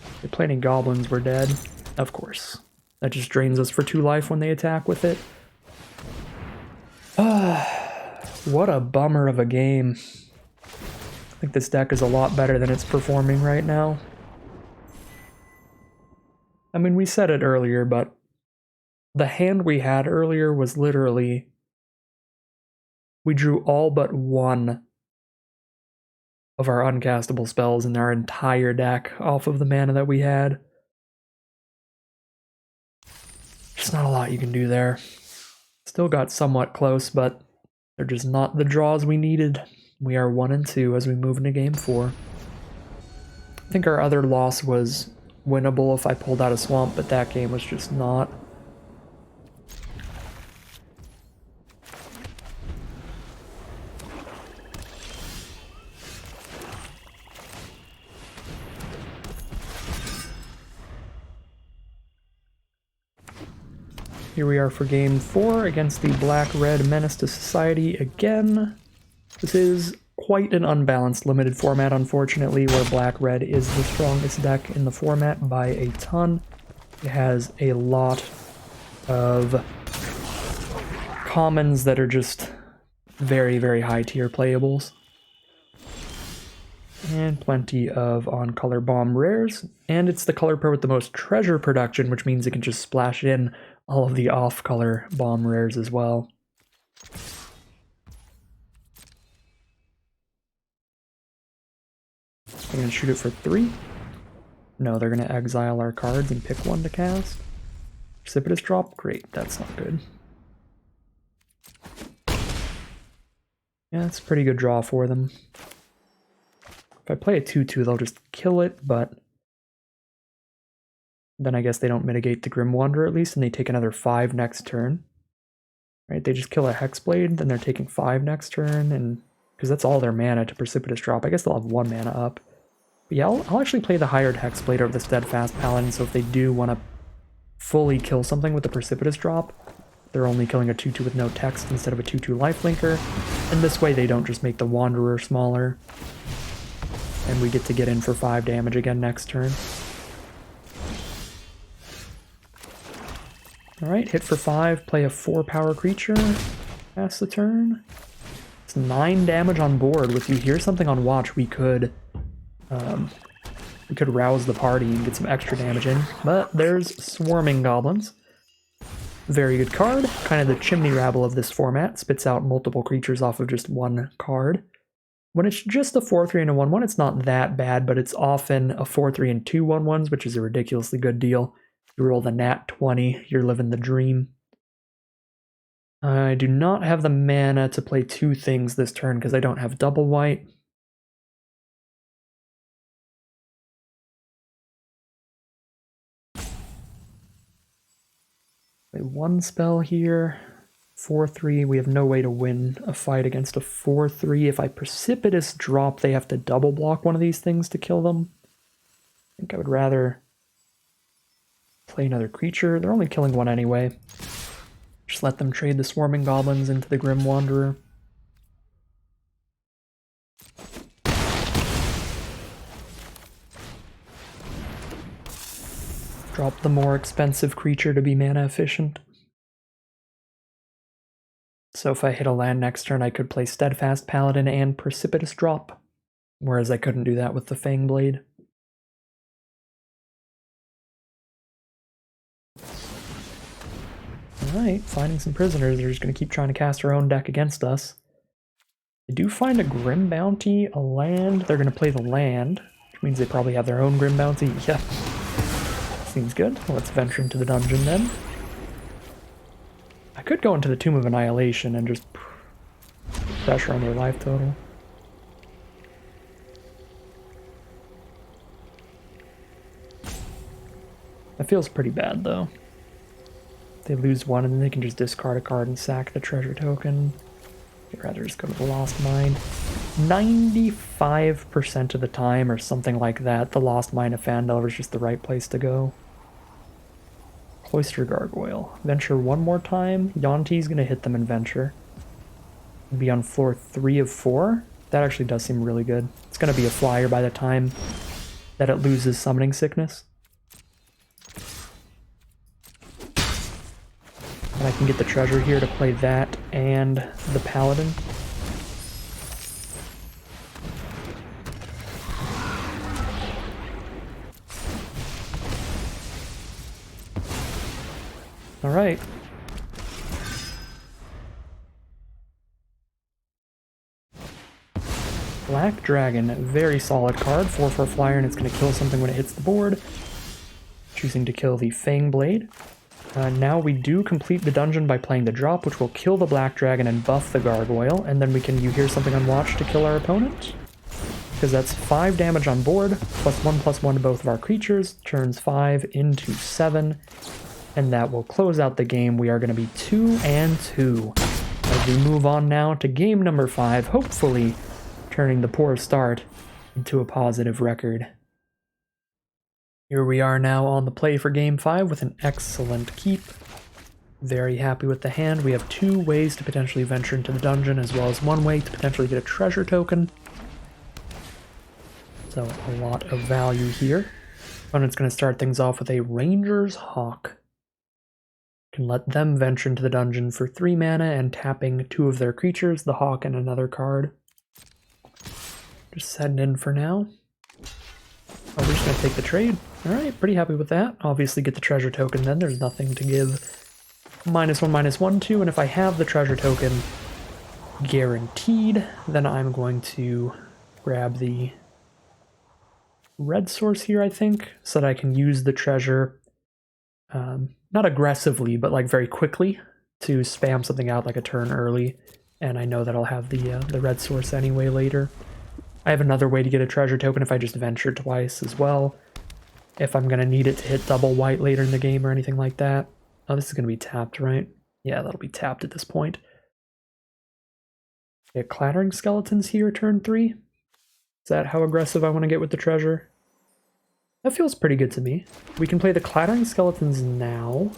If they play any goblins, we're dead. Of course. That just drains us for 2 life when they attack with it. What a bummer of a game. I think this deck is a lot better than it's performing right now. I mean, we said it earlier, but the hand we had earlier was literally... we drew all but 1 of our uncastable spells in our entire deck off of the mana that we had. There's not a lot you can do there. Still got somewhat close, but they're just not the draws we needed. We are 1 and 2 as we move into game 4. I think our other loss was winnable if I pulled out a swamp, but that game was just not. Here we are for game 4 against the Black-Red Menace to Society again. This is quite an unbalanced limited format, unfortunately, where Black-Red is the strongest deck in the format by a ton. It has a lot of commons that are just very, very high tier playables. And plenty of on-color bomb rares. And it's the color pair with the most treasure production, which means it can just splash in all of the off-color bomb rares as well. I'm going to shoot it for 3. No, they're going to exile our cards and pick 1 to cast. Precipitous drop? Great, that's not good. Yeah, it's a pretty good draw for them. If I play a 2/2, they'll just kill it, but then I guess they don't mitigate the Grim Wanderer at least, and they take another 5 next turn. Right, they just kill a Hexblade, then they're taking 5 next turn, and because that's all their mana to Precipitous drop. I guess they'll have 1 mana up. But yeah, I'll actually play the Hired Hexblade over the Steadfast Paladin, so if they do want to fully kill something with the Precipitous drop, they're only killing a 2/2 with no text instead of a 2/2 lifelinker, and this way they don't just make the Wanderer smaller. And we get to get in for 5 damage again next turn. Alright, hit for 5, play a 4 power creature, pass the turn. It's 9 damage on board. If you hear something on watch, we could rouse the party and get some extra damage in. But there's Swarming Goblins. Very good card, kind of the chimney rabble of this format, spits out multiple creatures off of just 1 card. When it's just a 4/3 and a 1/1, it's not that bad, but it's often a 4/3 and 2 1/1s, which is a ridiculously good deal. You roll the nat 20, you're living the dream. I do not have the mana to play 2 things this turn because I don't have double white. Play 1 spell here. 4-3. We have no way to win a fight against a 4-3. If I precipitous drop, they have to double block one of these things to kill them. I think I would rather play another creature. They're only killing one anyway. Just let them trade the Swarming Goblins into the Grim Wanderer. Drop the more expensive creature to be mana efficient. So if I hit a land next turn, I could play Steadfast Paladin and Precipitous Drop, whereas I couldn't do that with the Fang Blade. Alright, finding some prisoners. They're just going to keep trying to cast their own deck against us. They do find a Grim Bounty, a land. They're going to play the land, which means they probably have their own Grim Bounty. Yeah, seems good. Let's venture into the dungeon then. I could go into the Tomb of Annihilation and just pressure on their life total. That feels pretty bad though. They lose one and then they can just discard a card and sack the treasure token. I'd rather just go to the Lost Mine. 95% of the time or something like that, the Lost Mine of Phandelver is just the right place to go. Cloister Gargoyle. Venture one more time. Yonti's going to hit them in Venture. Be on floor 3 of 4. That actually does seem really good. It's going to be a flyer by the time that it loses Summoning Sickness. And I can get the treasure here to play that and the Paladin. Alright. Black Dragon, very solid card. 4/4 flyer, and it's going to kill something when it hits the board. Choosing to kill the Fang Blade. Now we do complete the dungeon by playing the drop, which will kill the Black Dragon and buff the Gargoyle, and then we can you hear something on watch to kill our opponent. Because that's 5 damage on board, +1/+1 to both of our creatures, turns 5 into 7. And that will close out the game. We are going to be 2-2 as we move on now to game number 5, hopefully turning the poor start into a positive record. Here we are now on the play for game 5 with an excellent keep. Very happy with the hand. We have 2 ways to potentially venture into the dungeon, as well as 1 way to potentially get a treasure token. So a lot of value here. Opponent's going to start things off with a Ranger's Hawk. Can let them venture into the dungeon for 3 mana and tapping 2 of their creatures, the Hawk and another card. Just setting in for now. Oh, we're just going to take the trade. Alright, pretty happy with that. Obviously get the treasure token then, there's nothing to give -1/-1 to, and if I have the treasure token guaranteed, then I'm going to grab the red source here, I think, so that I can use the treasure not aggressively, but like very quickly to spam something out like a turn early, and I know that I'll have the red source anyway later. I have another way to get a treasure token if I just venture twice as well, if I'm going to need it to hit double white later in the game or anything like that. Oh, this is going to be tapped, right? Yeah, that'll be tapped at this point. Get Clattering Skeletons here turn 3. Is that how aggressive I want to get with the treasure? That feels pretty good to me. We can play the Clattering Skeletons now,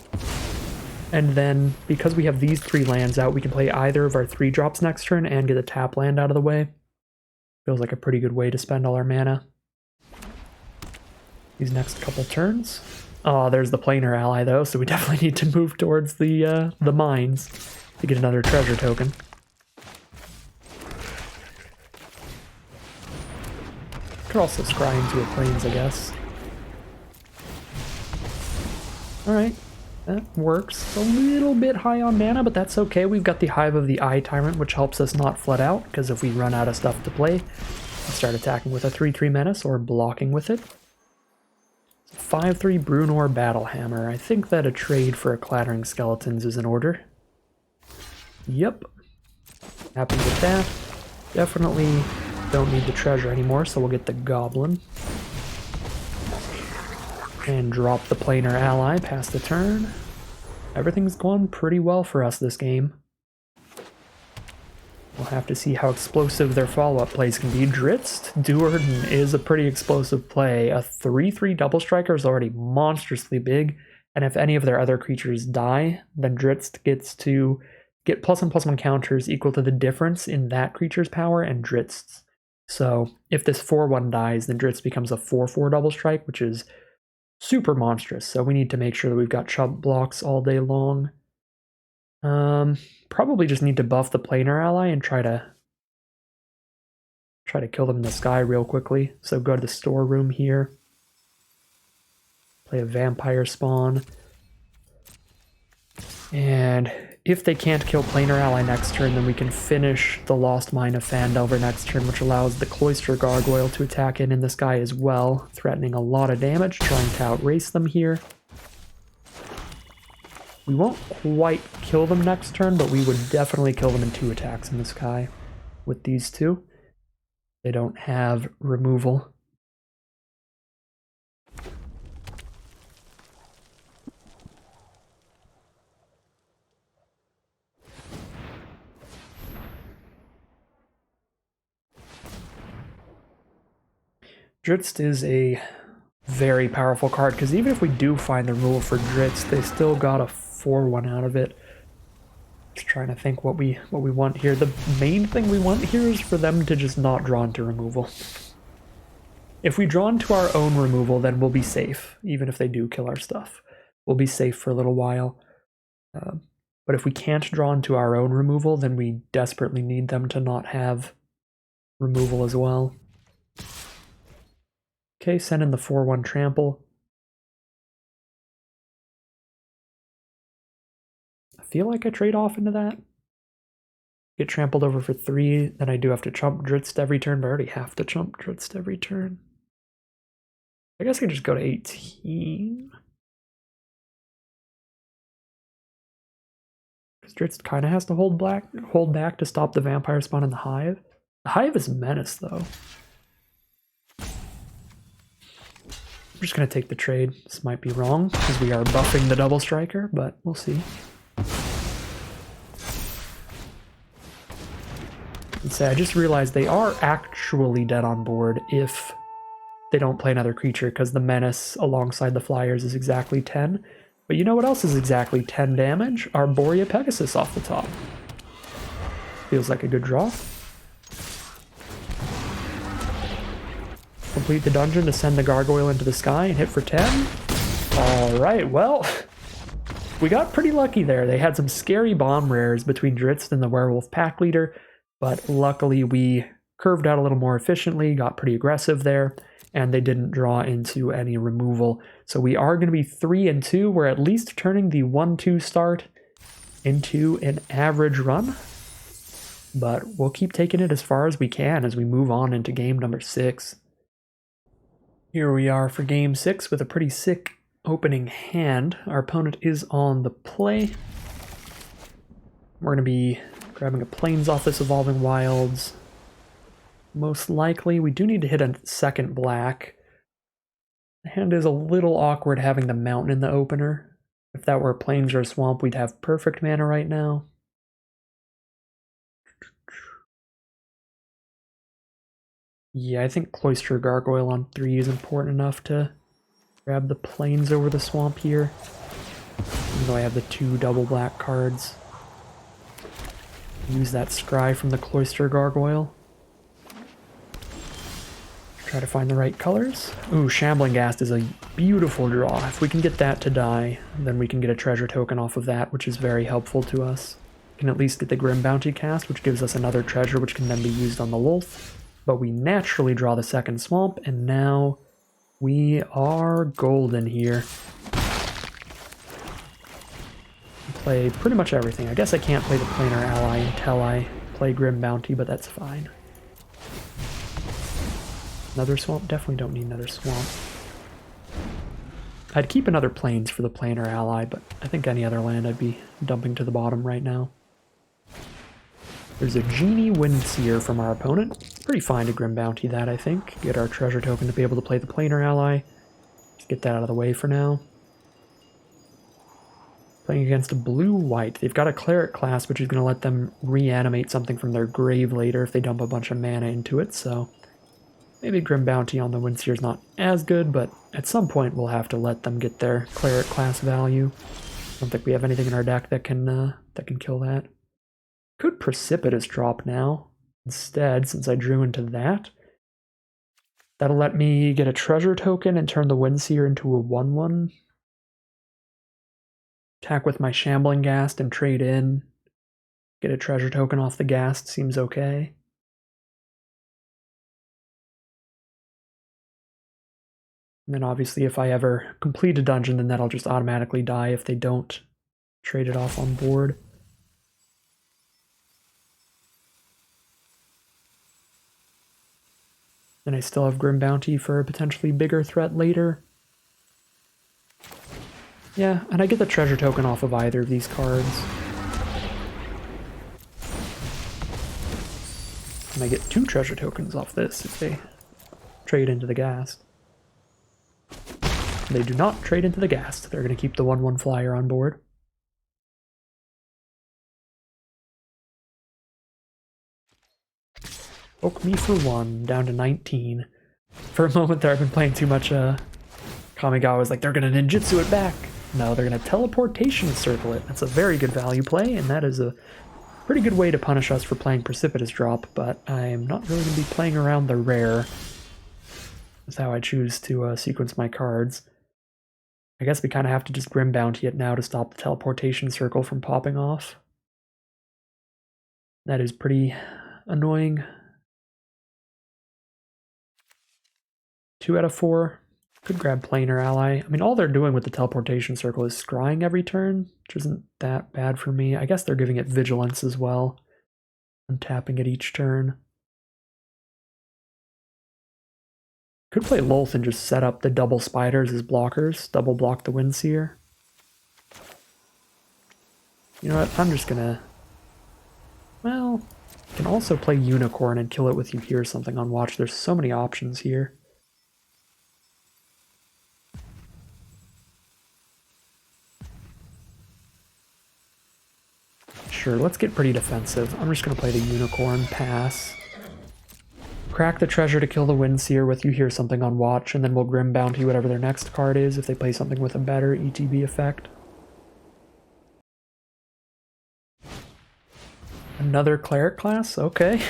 and then because we have these 3 lands out, we can play either of our 3 drops next turn and get a tap land out of the way. Feels like a pretty good way to spend all our mana. These next couple turns. Oh, there's the planar ally though, so we definitely need to move towards the mines to get another treasure token. Could also scry into a plains, I guess. Alright, that works. A little bit high on mana, but that's okay. We've got the Hive of the Eye Tyrant, which helps us not flood out, because if we run out of stuff to play, we start attacking with a 3/3 Menace or blocking with it. 5/3 Brunor Battlehammer. I think that a trade for a Clattering Skeletons is in order. Yep. Happy with that. Definitely don't need the treasure anymore, so we'll get the Goblin. And drop the planar ally past the turn. Everything's going pretty well for us this game. We'll have to see how explosive their follow-up plays can be. Dritz Duerden is a pretty explosive play. A 3/3 double striker is already monstrously big, and if any of their other creatures die, then Dritz gets to get +1/+1 counters equal to the difference in that creature's power and Dritz's. So if this 4/1 dies, then Dritz becomes a 4/4 double strike, which is super monstrous. So we need to make sure that we've got chump blocks all day long. Probably just need to buff the planar ally and try to kill them in the sky real quickly. So go to the storeroom here. Play a vampire spawn. And if they can't kill planar ally next turn, then we can finish the Lost Mine of Phandelver next turn, which allows the Cloister Gargoyle to attack in the sky as well, threatening a lot of damage, trying to outrace them here. We won't quite kill them next turn, but we would definitely kill them in 2 attacks in the sky with these two. They don't have removal. Dritz is a very powerful card, because even if we do find the removal for Dritz, they still got a 4/1 out of it. Just trying to think what we want here. The main thing we want here is for them to just not draw into removal. If we draw into our own removal, then we'll be safe, even if they do kill our stuff. We'll be safe for a little while. But if we can't draw into our own removal, then we desperately need them to not have removal as well. Okay, send in the 4/1 trample. I feel like I trade off into that. Get trampled over for 3, then I do have to chump Dritz every turn, but I already have to chump Dritz every turn. I guess I could just go to 18. Because Dritz kind of has to hold back to stop the vampire spawn in the hive. The hive is menace, though. I'm just going to take the trade. This might be wrong, because we are buffing the double striker, but we'll see. And say, I just realized they are actually dead on board if they don't play another creature, because the menace alongside the flyers is exactly 10. But you know what else is exactly 10 damage? Arborea Pegasus off the top. Feels like a good draw. Complete the dungeon to send the gargoyle into the sky and hit for 10. Alright, well, we got pretty lucky there. They had some scary bomb rares between Dritz and the werewolf pack leader, but luckily we curved out a little more efficiently, got pretty aggressive there, and they didn't draw into any removal. So we are going to be 3-2. We're at least turning the 1-2 start into an average run, but we'll keep taking it as far as we can as we move on into game number 6. Here we are for game 6 with a pretty sick opening hand. Our opponent is on the play. We're going to be grabbing a Plains off this Evolving Wilds. Most likely, we do need to hit a second black. The hand is a little awkward having the mountain in the opener. If that were a Plains or a Swamp, we'd have perfect mana right now. Yeah, I think Cloister Gargoyle on 3 is important enough to grab the Plains over the Swamp here. Even though I have the 2 double black cards. Use that Scry from the Cloister Gargoyle. Try to find the right colors. Ooh, Shambling Ghast is a beautiful draw. If we can get that to die, then we can get a treasure token off of that, which is very helpful to us. We can at least get the Grim Bounty cast, which gives us another treasure, which can then be used on the wolf. But we naturally draw the second swamp, and now we are golden here. Play pretty much everything. I guess I can't play the Planar Ally until I play Grim Bounty, but that's fine. Another swamp? Definitely don't need another swamp. I'd keep another Plains for the Planar Ally, but I think any other land I'd be dumping to the bottom right now. There's a Genie Windseer from our opponent. Pretty fine to Grim Bounty that, I think. Get our treasure token to be able to play the Planar Ally. Just get that out of the way for now. Playing against a blue-white. They've got a cleric class, which is going to let them reanimate something from their grave later if they dump a bunch of mana into it, so maybe Grim Bounty on the Windseer is not as good, but at some point we'll have to let them get their cleric class value. I don't think we have anything in our deck that can kill that. Could Precipitous drop now instead, since I drew into that. That'll let me get a treasure token and turn the Windseer into a 1/1. Attack with my Shambling Ghast and trade in. Get a treasure token off the Ghast seems okay. And then obviously if I ever complete a dungeon, then that'll just automatically die if they don't trade it off on board. And I still have Grim Bounty for a potentially bigger threat later. Yeah, and I get the treasure token off of either of these cards. And I get 2 treasure tokens off this if they trade into the Ghast. They do not trade into the Ghast. They're going to keep the 1/1 flyer on board. Poke me for 1, down to 19. For a moment there, I've been playing too much Kamigawa was like, they're going to ninjutsu it back. No, they're going to teleportation circle it. That's a very good value play, and that is a pretty good way to punish us for playing Precipitous Drop, but I'm not really going to be playing around the rare. That's how I choose to sequence my cards. I guess we kind of have to just Grim Bounty it now to stop the teleportation circle from popping off. That is pretty annoying. 2 out of 4. Could grab Planar Ally. I mean, all they're doing with the teleportation circle is scrying every turn, which isn't that bad for me. I guess they're giving it Vigilance as well, and tapping it each turn. Could play Lolth and just set up the double spiders as blockers, double block the Windseer. You know what, I'm just gonna... Well, I can also play Unicorn and kill it with You Hear Something on Watch. There's so many options here. Sure, let's get pretty defensive. I'm just going to play the Unicorn, pass. Crack the treasure to kill the Windseer with You Hear Something on Watch, and then we'll Grim Bounty whatever their next card is if they play something with a better ETB effect. Another Cleric class? Okay.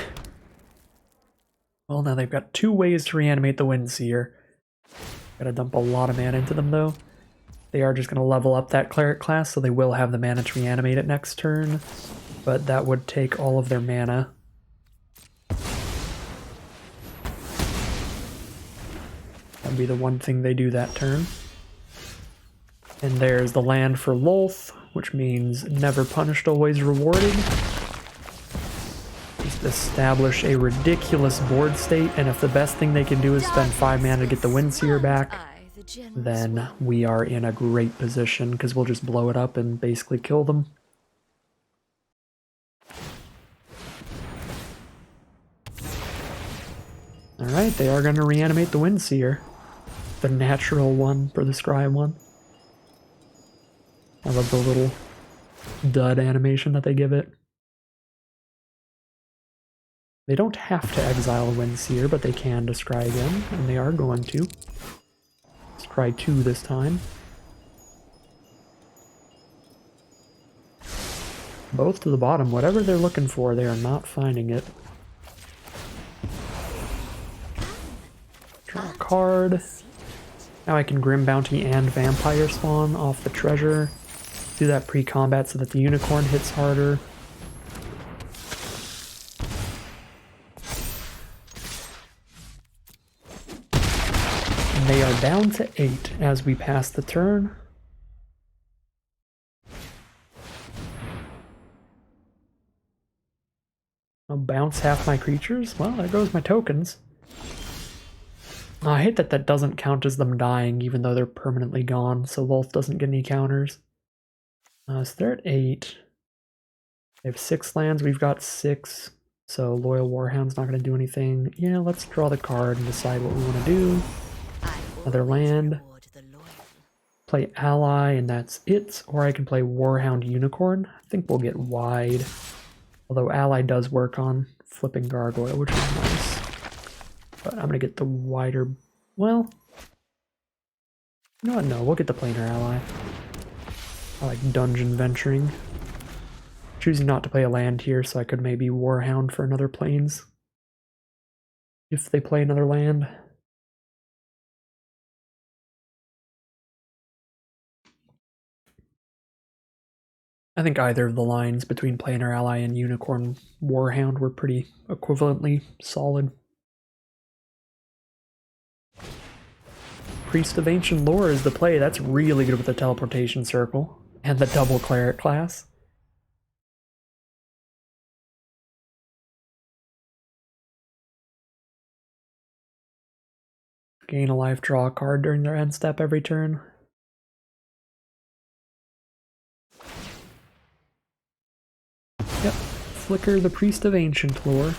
Well, now they've got 2 ways to reanimate the Windseer. Gotta dump a lot of mana into them, though. They are just going to level up that Cleric class, so they will have the mana to reanimate it next turn. But that would take all of their mana. That'd be the one thing they do that turn. And there's the land for Lolth, which means never punished, always rewarded. Just establish a ridiculous board state, and if the best thing they can do is spend 5 mana to get the Windseer back, then we are in a great position, because we'll just blow it up and basically kill them. Alright, they are going to reanimate the Windseer. The natural one for the Scry one. I love the little dud animation that they give it. They don't have to exile a Windseer, but they can to Scry again, and they are going to. Scry 2 this time. Both to the bottom. Whatever they're looking for, they are not finding it. Draw a card. Now I can Grim Bounty and Vampire Spawn off the treasure. Do that pre-combat so that the Unicorn hits harder. And they are down to 8 as we pass the turn. I'll bounce half my creatures. Well, there goes my tokens. I hate that that doesn't count as them dying, even though they're permanently gone, so Lolth doesn't get any counters. So they're at 8. They have 6 lands, we've got 6, so Loyal Warhound's not going to do anything. Yeah, let's draw the card and decide what we want to do. Another land. play Ally and that's it, or I can play Warhound Unicorn. I think we'll get wide, although Ally does work on flipping Gargoyle, which is nice. But I'm gonna get the wider, well, you know what, no, we'll get the planar Ally. I like dungeon venturing. Choosing not to play a land here, so I could maybe Warhound for another planes if they play another land. I think either of the lines between Planar Ally and Unicorn Warhound were pretty equivalently solid. Priest of Ancient Lore is the play. That's really good with the Teleportation Circle and the double Cleric class. Gain a life, draw a card during their end step every turn. Yep, flicker the Priest of Ancient Lore.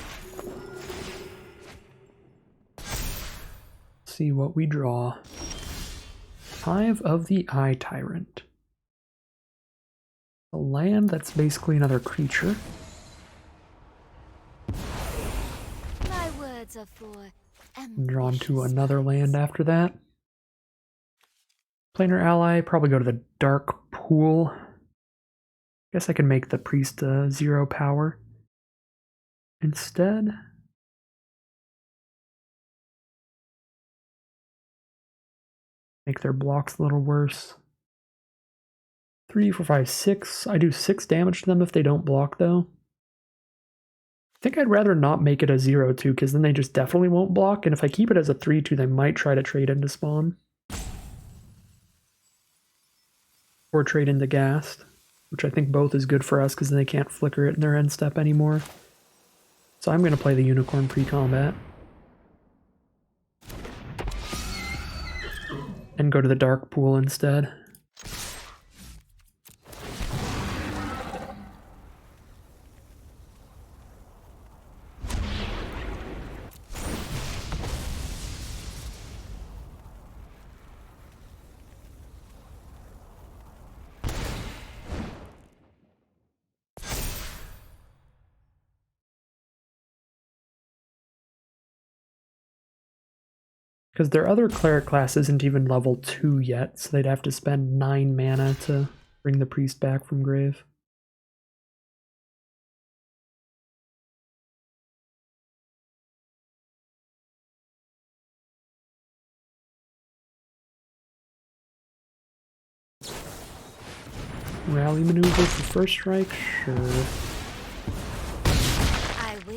See what we draw. Hive of the Eye Tyrant. A land that's basically another creature. My words are for Drawn to another land after that. Planar Ally, probably go to the Dark Pool. Guess I can make the Priest 0 power instead. Make their blocks a little worse. 3, 4, 5, 6. I do 6 damage to them if they don't block, though. I think I'd rather not make it a 0-2, because then they just definitely won't block, and if I keep it as a 3-2, they might try to trade into spawn. Or trade into Ghast, which I think both is good for us, because then they can't flicker it in their end step anymore. So I'm going to play the Unicorn pre-combat. And go to the Dark Pool instead. Because their other cleric class isn't even level 2 yet, so they'd have to spend 9 mana to bring the priest back from grave. Rally maneuver for first strike? Sure.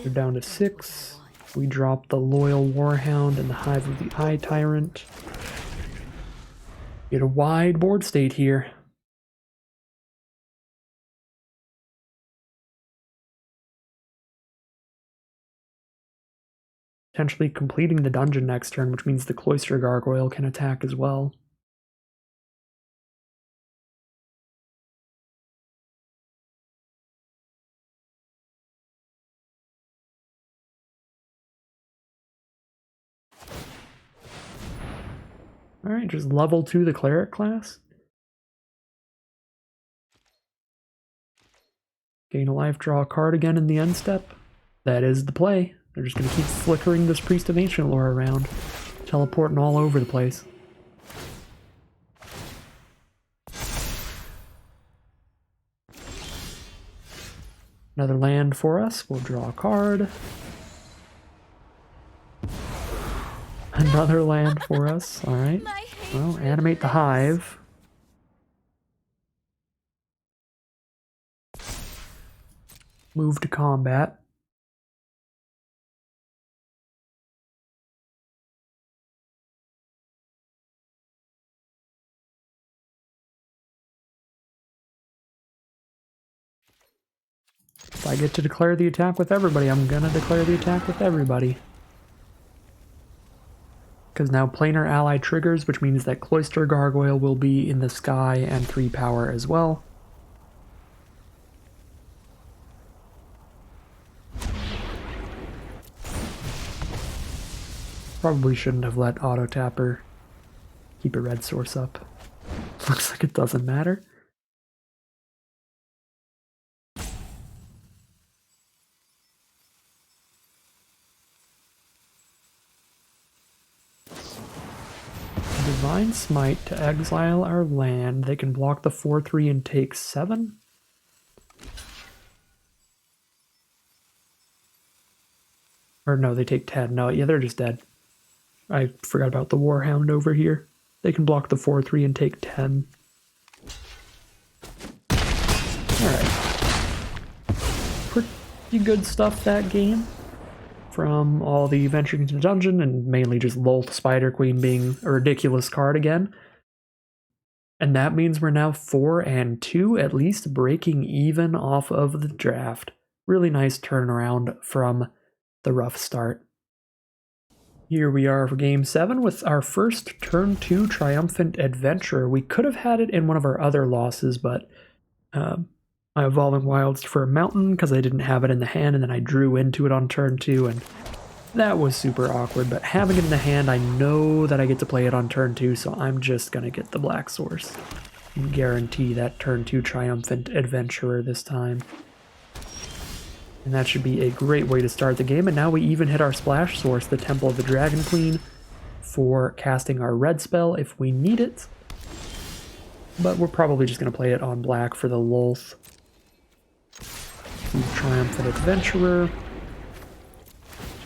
They're down to 6. We drop the Loyal Warhound and the Hive of the Eye Tyrant. Get a wide board state here. Potentially completing the dungeon next turn, which means the Cloister Gargoyle can attack as well. Alright, just level 2 the Cleric class. Gain a life, draw a card again in the end step. That is the play. They're just going to keep flickering this Priest of Ancient Lore around, teleporting all over the place. Another land for us. We'll draw a card. Another land for us. Alright. Well, animate the Hive. Move to combat. If I get to declare the attack with everybody, I'm gonna declare the attack with everybody. Because now Planar Ally triggers, which means that Cloister Gargoyle will be in the sky and 3 power as well. Probably shouldn't have let Auto Tapper keep a red source up. Looks like it doesn't matter. Divine Smite to exile our land. They can block the 4/3 and take 7. Or no, they take 10. No, yeah, they're just dead. I forgot about the Warhound over here. They can block the 4/3 and take 10. Alright. Pretty good stuff that game. From all the venturing into the dungeon, and mainly just Lolth Spider Queen being a ridiculous card again. And that means we're now 4-2, at least breaking even off of the draft. Really nice turnaround from the rough start. Here we are for Game 7 with our first turn 2 triumphant adventure. We could have had it in one of our other losses, but my Evolving Wilds for a mountain because I didn't have it in the hand, and then I drew into it on turn 2, and that was super awkward. But having it in the hand, I know that I get to play it on turn 2, so I'm just going to get the Black Source and guarantee that turn 2 triumphant adventurer this time. And that should be a great way to start the game. And now we even hit our splash source, the Temple of the Dragon Queen, for casting our red spell if we need it. But we're probably just going to play it on black for the Lolth. Triumphant Adventurer.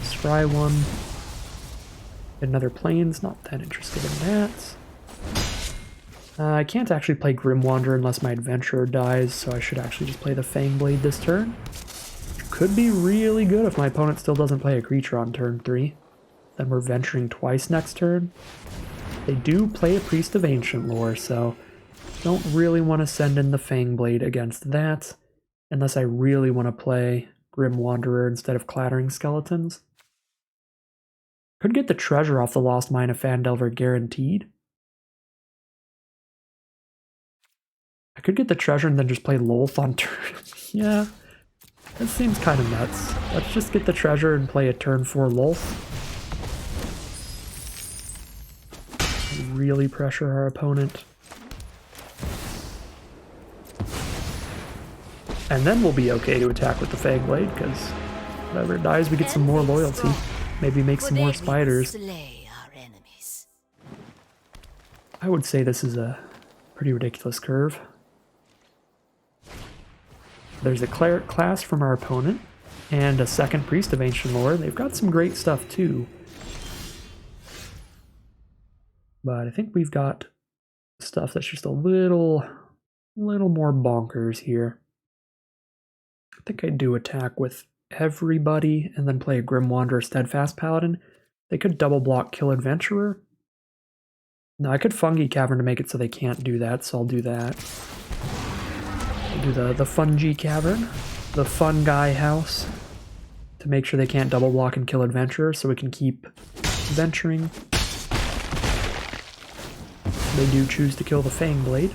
Scry one. Another Plains, not that interested in that. I can't actually play Grim Wanderer unless my Adventurer dies, so I should actually just play the Fangblade this turn. Could be really good if my opponent still doesn't play a creature on turn 3. Then we're venturing twice next turn. They do play a Priest of Ancient Lore, so don't really want to send in the Fangblade against that, unless I really want to play Grim Wanderer instead of Clattering Skeletons. Could get the treasure off the Lost Mine of Phandelver guaranteed. I could get the treasure and then just play Lolth on turn. Yeah. That seems kind of nuts. Let's just get the treasure and play a turn 4 Lolth. Really pressure our opponent. And then we'll be okay to attack with the Fangblade, because whatever it dies, we get some more loyalty. Maybe make some more spiders. I would say this is a pretty ridiculous curve. There's a Cleric class from our opponent, and a second Priest of Ancient Lore. They've got some great stuff too. But I think we've got stuff that's just a little more bonkers here. I think I'd do attack with everybody, and then play a Grim Wanderer Steadfast Paladin. They could double block Kill Adventurer. No, I could Fungi Cavern to make it so they can't do that, so I'll do that. Do the Fungi Cavern, the Fun Guy House, to make sure they can't double block and kill Adventurer, so we can keep venturing. They do choose to kill the Fangblade.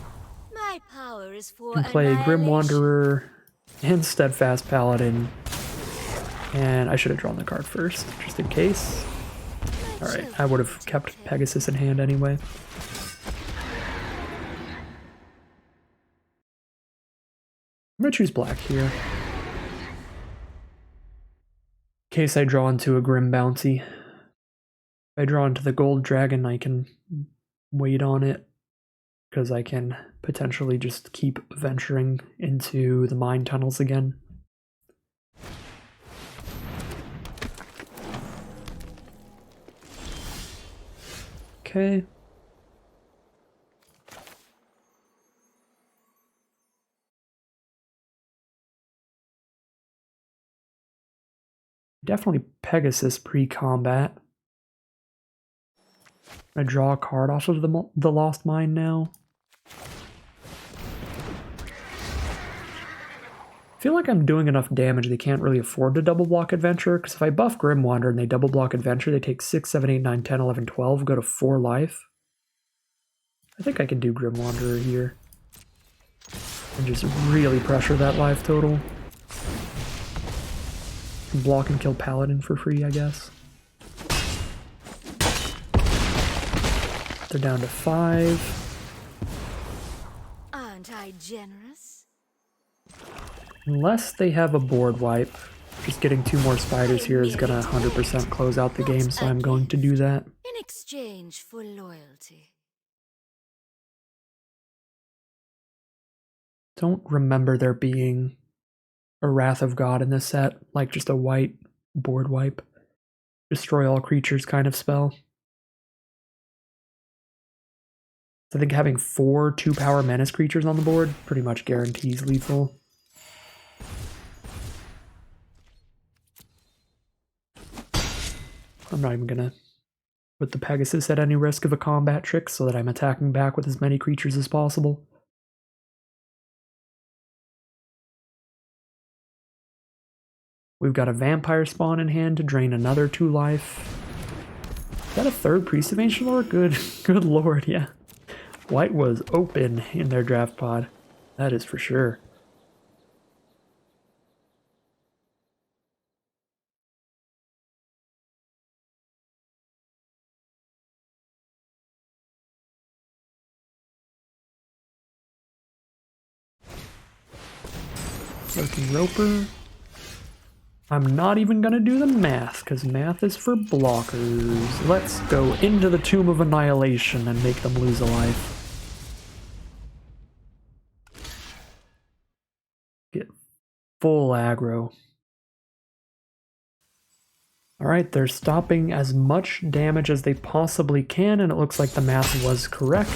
My power is for You can play Grim Wanderer and Steadfast Paladin, and I should have drawn the card first, just in case. Alright, I would have kept Pegasus in hand anyway. I'm going to choose black here. In case I draw into a Grim Bounty. If I draw into the Gold Dragon, I can wait on it, because I can potentially just keep venturing into the mine tunnels again. Okay. Definitely Pegasus pre-combat. I draw a card off of the Lost Mine now. I feel like I'm doing enough damage they can't really afford to double block Adventure, because if I buff Grim Wanderer and they double block Adventure, they take 6, 7, 8, 9, 10, 11, 12, go to 4 life. I think I can do Grim Wanderer here. And just really pressure that life total. Block and kill Paladin for free, I guess. They're down to 5. I generous? Unless they have a board wipe. Just getting 2 more spiders here is gonna 100% close out the game, so I'm going to do that. In exchange for loyalty. Don't remember there being a Wrath of God in this set, like just a white board wipe. Destroy all creatures kind of spell. I think having 4 2-power menace creatures on the board pretty much guarantees lethal. I'm not even gonna put the Pegasus at any risk of a combat trick so that I'm attacking back with as many creatures as possible. We've got a Vampire Spawn in hand to drain another 2 life. Is that a 3rd Priest of Ancient Lore? Good lord, yeah. White was open in their draft pod. That is for sure. Lurking Roper. I'm not even gonna do the math, because math is for blockers. Let's go into the Tomb of Annihilation and make them lose a life. Get full aggro. Alright, they're stopping as much damage as they possibly can, and it looks like the math was correct.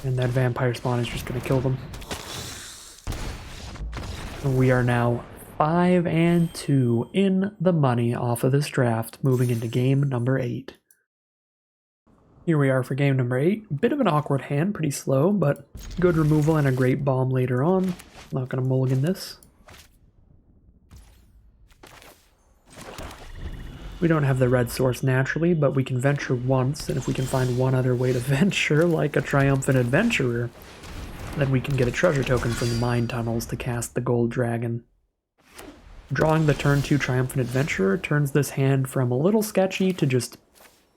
And that Vampire Spawn is just gonna kill them. We are now 5-2 in the money off of this draft, moving into game number 8. Here we are for game number 8. Bit of an awkward hand, pretty slow, but good removal and a great bomb later on. Not gonna mulligan this. We don't have the red source naturally, but we can venture once, and if we can find one other way to venture, like a Triumphant Adventurer, then we can get a treasure token from the mine tunnels to cast the Gold Dragon. Drawing the turn 2 Triumphant Adventurer turns this hand from a little sketchy to just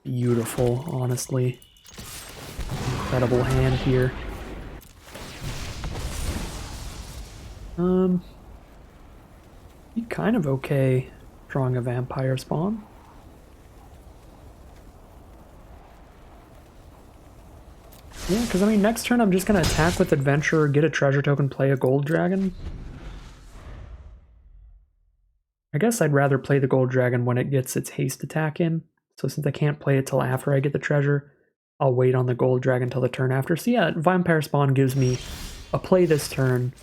beautiful, honestly. Incredible hand here. Be kind of okay drawing a Vampire Spawn. Yeah, because I mean, next turn I'm just going to attack with Adventurer, get a treasure token, play a Gold Dragon. I guess I'd rather play the Gold Dragon when it gets its haste attack in. So since I can't play it till after I get the treasure, I'll wait on the Gold Dragon till the turn after. So yeah, Vampire Spawn gives me a play this turn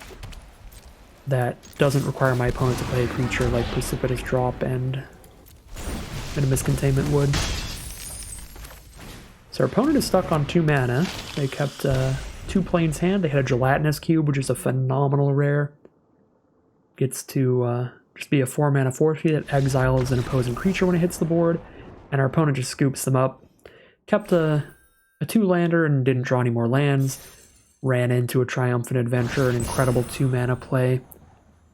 that doesn't require my opponent to play a creature like Precipitous Drop and Minimus Containment would. So our opponent is stuck on 2 mana. They kept 2 planes hand. They had a Gelatinous Cube, which is a phenomenal rare. Gets to just be a 4 mana forfeit that exiles an opposing creature when it hits the board, and our opponent just scoops them up. Kept a 2-lander and didn't draw any more lands. Ran into a Triumphant Adventure, an incredible 2 mana play.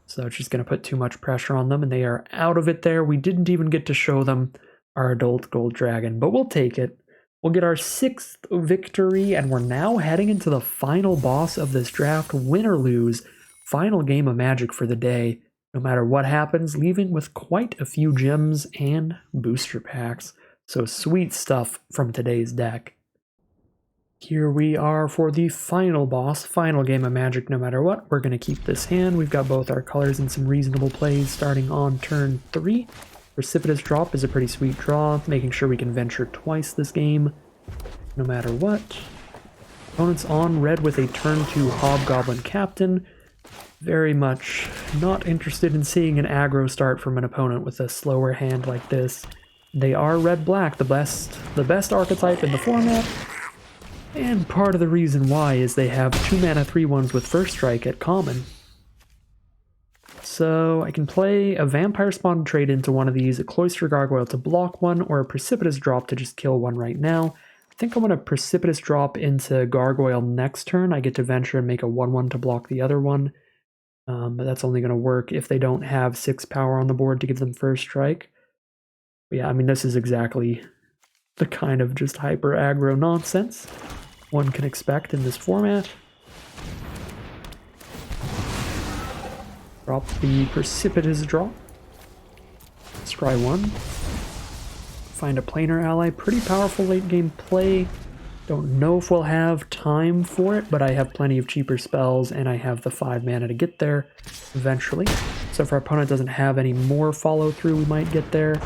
So it's just going to put too much pressure on them, and they are out of it there. We didn't even get to show them our adult Gold Dragon, but we'll take it. We'll get our 6th victory, and we're now heading into the final boss of this draft, win or lose. Final game of Magic for the day. No matter what happens, leaving with quite a few gems and booster packs. So sweet stuff from today's deck. Here we are for the final boss, final game of Magic no matter what. We're going to keep this hand. We've got both our colors and some reasonable plays starting on turn 3. Precipitous Drop is a pretty sweet draw, making sure we can venture twice this game, no matter what. Opponent's on red with a turn 2 Hobgoblin Captain. Very much not interested in seeing an aggro start from an opponent with a slower hand like this. They are red-black, the best archetype in the format, and part of the reason why is they have 2 mana 3/1s with First Strike at common. So I can play a Vampire Spawn to trade into one of these, a Cloister Gargoyle to block one, or a Precipitous Drop to just kill one right now. I think I'm going to Precipitous Drop into Gargoyle next turn. I get to venture and make a 1/1 to block the other one. But that's only going to work if they don't have 6 power on the board to give them First Strike. But yeah, I mean, this is exactly the kind of just hyper aggro nonsense one can expect in this format. Drop the precipitous draw. Scry 1. Find a planar ally. Pretty powerful late game play. Don't know if we'll have time for it, but I have plenty of cheaper spells and I have the 5 mana to get there eventually. So if our opponent doesn't have any more follow through, we might get there.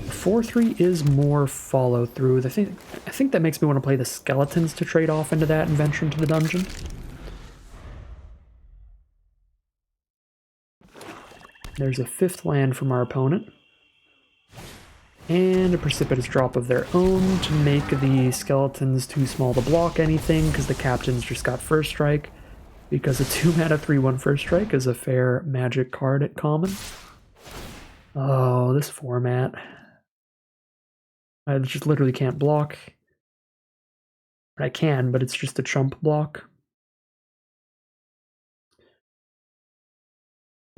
4-3 is more follow through. I think that makes me want to play the skeletons to trade off into that and venture into the dungeon. There's a 5th land from our opponent. And a precipitous drop of their own to make the skeletons too small to block anything, because the captains just got first strike. Because a 2 mana 3/1 first strike is a fair magic card at common. Oh, this format. I just literally can't block. I can, but it's just a chump block.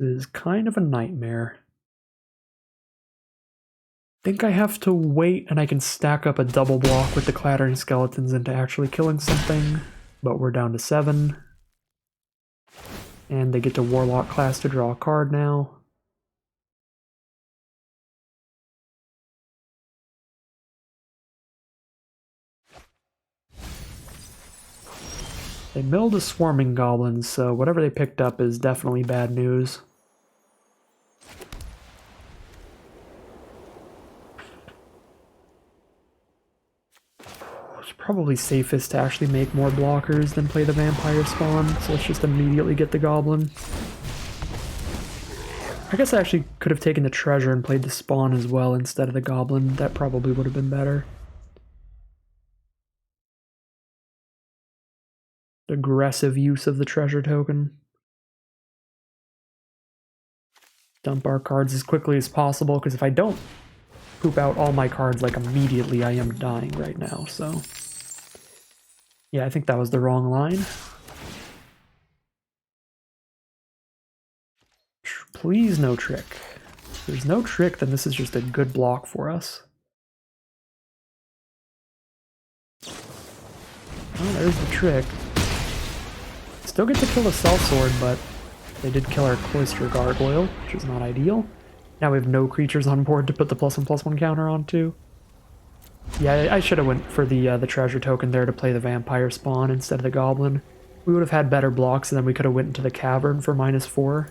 This is kind of a nightmare. I think I have to wait and I can stack up a double block with the clattering skeletons into actually killing something, but we're down to 7. And they get to Warlock class to draw a card now. They milled a Swarming Goblin, so whatever they picked up is definitely bad news. It's probably safest to actually make more blockers than play the Vampire Spawn, so let's just immediately get the Goblin. I guess I actually could have taken the Treasure and played the Spawn as well instead of the Goblin. That probably would have been better. Aggressive use of the Treasure token. Dump our cards as quickly as possible, because if I don't poop out all my cards like immediately, I am dying right now, so... Yeah, I think that was the wrong line. Please no trick. If there's no trick, then this is just a good block for us. Oh, there's the trick. Still get to kill a Sellsword, but they did kill our Cloister Gargoyle, which is not ideal. Now we have no creatures on board to put the +1/+1 counter onto. Yeah, I should have went for the treasure token there to play the Vampire Spawn instead of the Goblin. We would have had better blocks, and then we could have went into the Cavern for -4.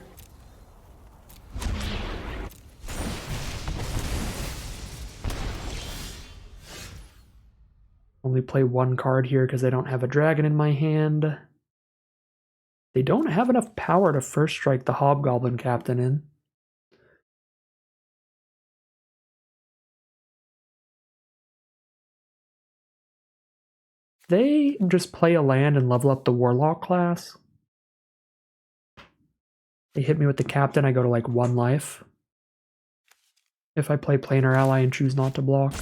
Only play 1 card here because I don't have a dragon in my hand. They don't have enough power to first strike the Hobgoblin Captain in. They just play a land and level up the Warlock class. They hit me with the Captain, I go to like 1 life. If I play Planar Ally and choose not to block.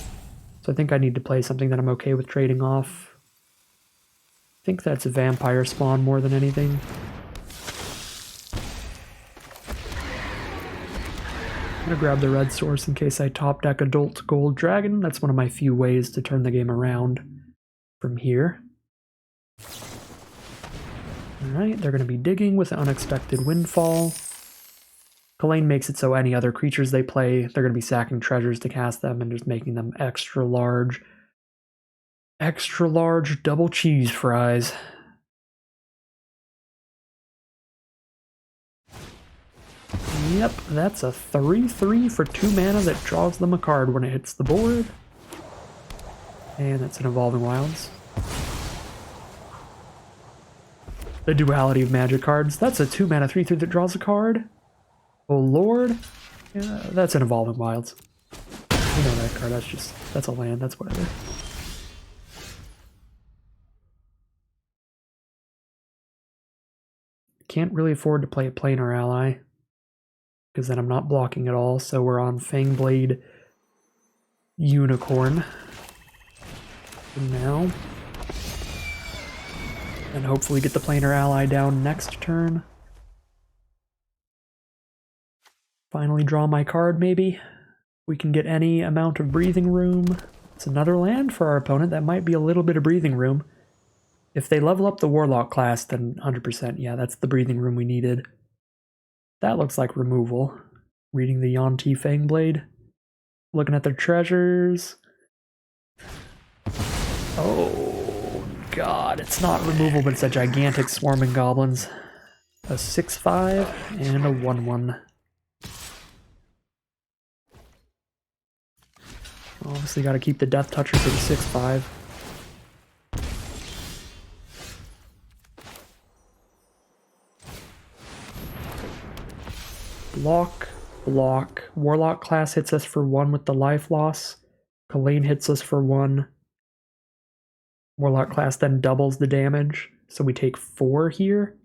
So I think I need to play something that I'm okay with trading off. I think that's a Vampire Spawn more than anything. I'm gonna grab the red source in case I top deck Adult Gold Dragon. That's one of my few ways to turn the game around from here. Alright, they're gonna be digging with an Unexpected Windfall. Kalain makes it so any other creatures they play, they're gonna be sacking treasures to cast them and just making them extra large double cheese fries. Yep, that's a 3/3 for 2 mana that draws them a card when it hits the board. And that's an Evolving Wilds. The duality of magic cards. That's a 2 mana 3/3 that draws a card. Oh lord. Yeah, that's an Evolving Wilds. You know that card, that's a land, that's whatever. Can't really afford to play a Planar Ally, because then I'm not blocking at all, so we're on Fangblade Unicorn for now. And hopefully get the Planar Ally down next turn. Finally draw my card, maybe. We can get any amount of breathing room. It's another land for our opponent. That might be a little bit of breathing room. If they level up the Warlock class, then 100%. Yeah, that's the breathing room we needed. That looks like removal. Reading the Yuan-Ti Fangblade. Looking at their treasures. Oh, God. It's not removal, but it's a gigantic swarming goblins. A 6/5 and a 1/1. Obviously got to keep the Death Toucher for the 6/5. Block, block. Warlock class hits us for 1 with the life loss. Kalain hits us for 1. Warlock class then doubles the damage, so we take 4 here.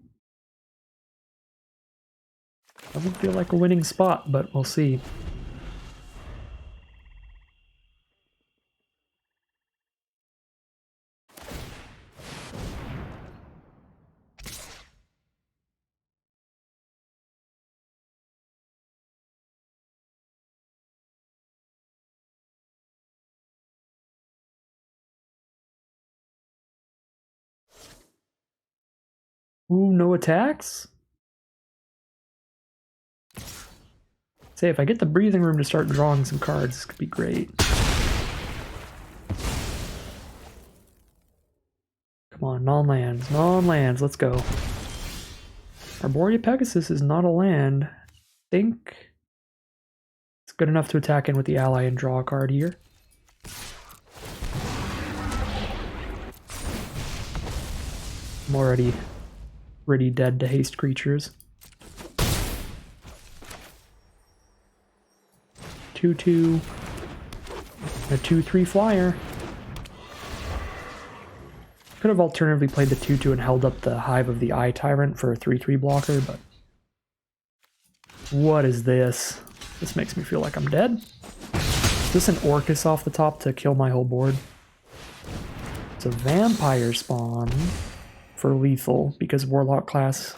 Doesn't feel like a winning spot, but we'll see. Ooh, no attacks? Say, if I get the breathing room to start drawing some cards, this could be great. Come on, non-lands, non-lands, let's go. Arborea Pegasus is not a land. I think it's good enough to attack in with the ally and draw a card here. I'm already pretty dead to haste creatures. 2/2. A 2/3 flyer. Could have alternatively played the 2/2 and held up the Hive of the Eye Tyrant for a 3/3 blocker, but what is this? This makes me feel like I'm dead. Is this an Orcus off the top to kill my whole board? It's a Vampire Spawn for lethal because Warlock class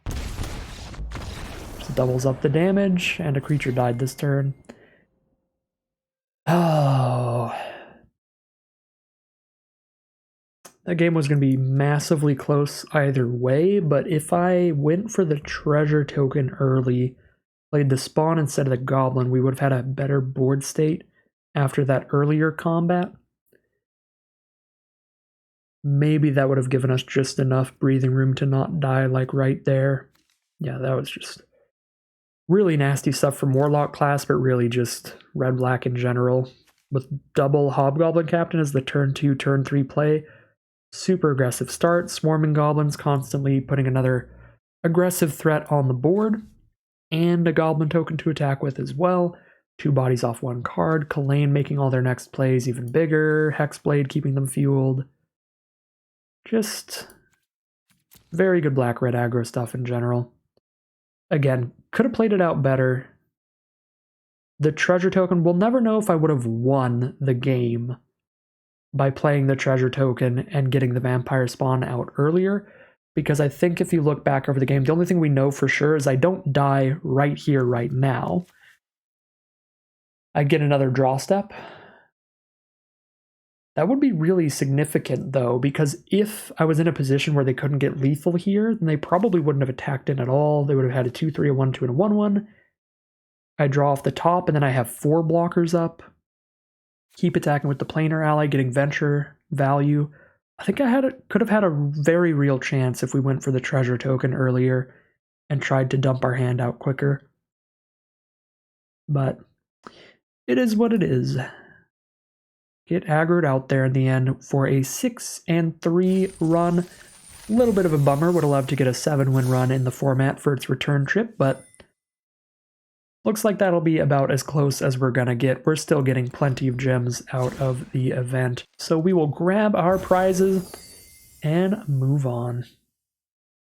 just doubles up the damage, and a creature died this turn. Oh. That game was going to be massively close either way, but if I went for the treasure token early, played the spawn instead of the goblin, we would have had a better board state after that earlier combat. Maybe that would have given us just enough breathing room to not die like right there. Yeah, that was just really nasty stuff from Warlock class, but really just red-black in general. With double Hobgoblin Captain as the turn 2, turn 3 play. Super aggressive start. Swarming Goblins constantly putting another aggressive threat on the board. And a Goblin token to attack with as well. 2 bodies off 1 card. Kalain making all their next plays even bigger. Hexblade keeping them fueled. Just very good black-red aggro stuff in general. Again, could have played it out better. The treasure token, we'll never know if I would have won the game by playing the treasure token and getting the vampire spawn out earlier, because I think if you look back over the game, the only thing we know for sure is I don't die right here, right now. I get another draw step. That would be really significant, though, because if I was in a position where they couldn't get lethal here, then they probably wouldn't have attacked in at all. They would have had a 2/3, a 1/2, and a 1/1. I draw off the top, and then I have 4 blockers up. Keep attacking with the planar ally, getting venture value. I think I could have had a very real chance if we went for the treasure token earlier and tried to dump our hand out quicker. But it is what it is. Get aggroed out there in the end for a 6-3 run. A little bit of a bummer. Would have loved to get a 7-win run in the format for its return trip, but looks like that'll be about as close as we're gonna get. We're still getting plenty of gems out of the event. So we will grab our prizes and move on.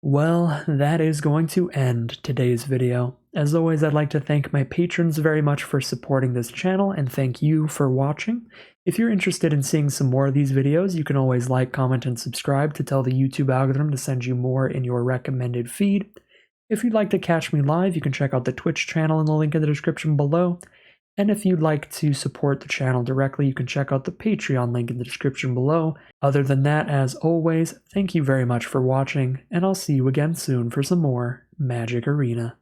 Well, that is going to end today's video. As always, I'd like to thank my patrons very much for supporting this channel, and thank you for watching. If you're interested in seeing some more of these videos, you can always like, comment, and subscribe to tell the YouTube algorithm to send you more in your recommended feed. If you'd like to catch me live, you can check out the Twitch channel in the link in the description below. And if you'd like to support the channel directly, you can check out the Patreon link in the description below. Other than that, as always, thank you very much for watching, and I'll see you again soon for some more Magic Arena.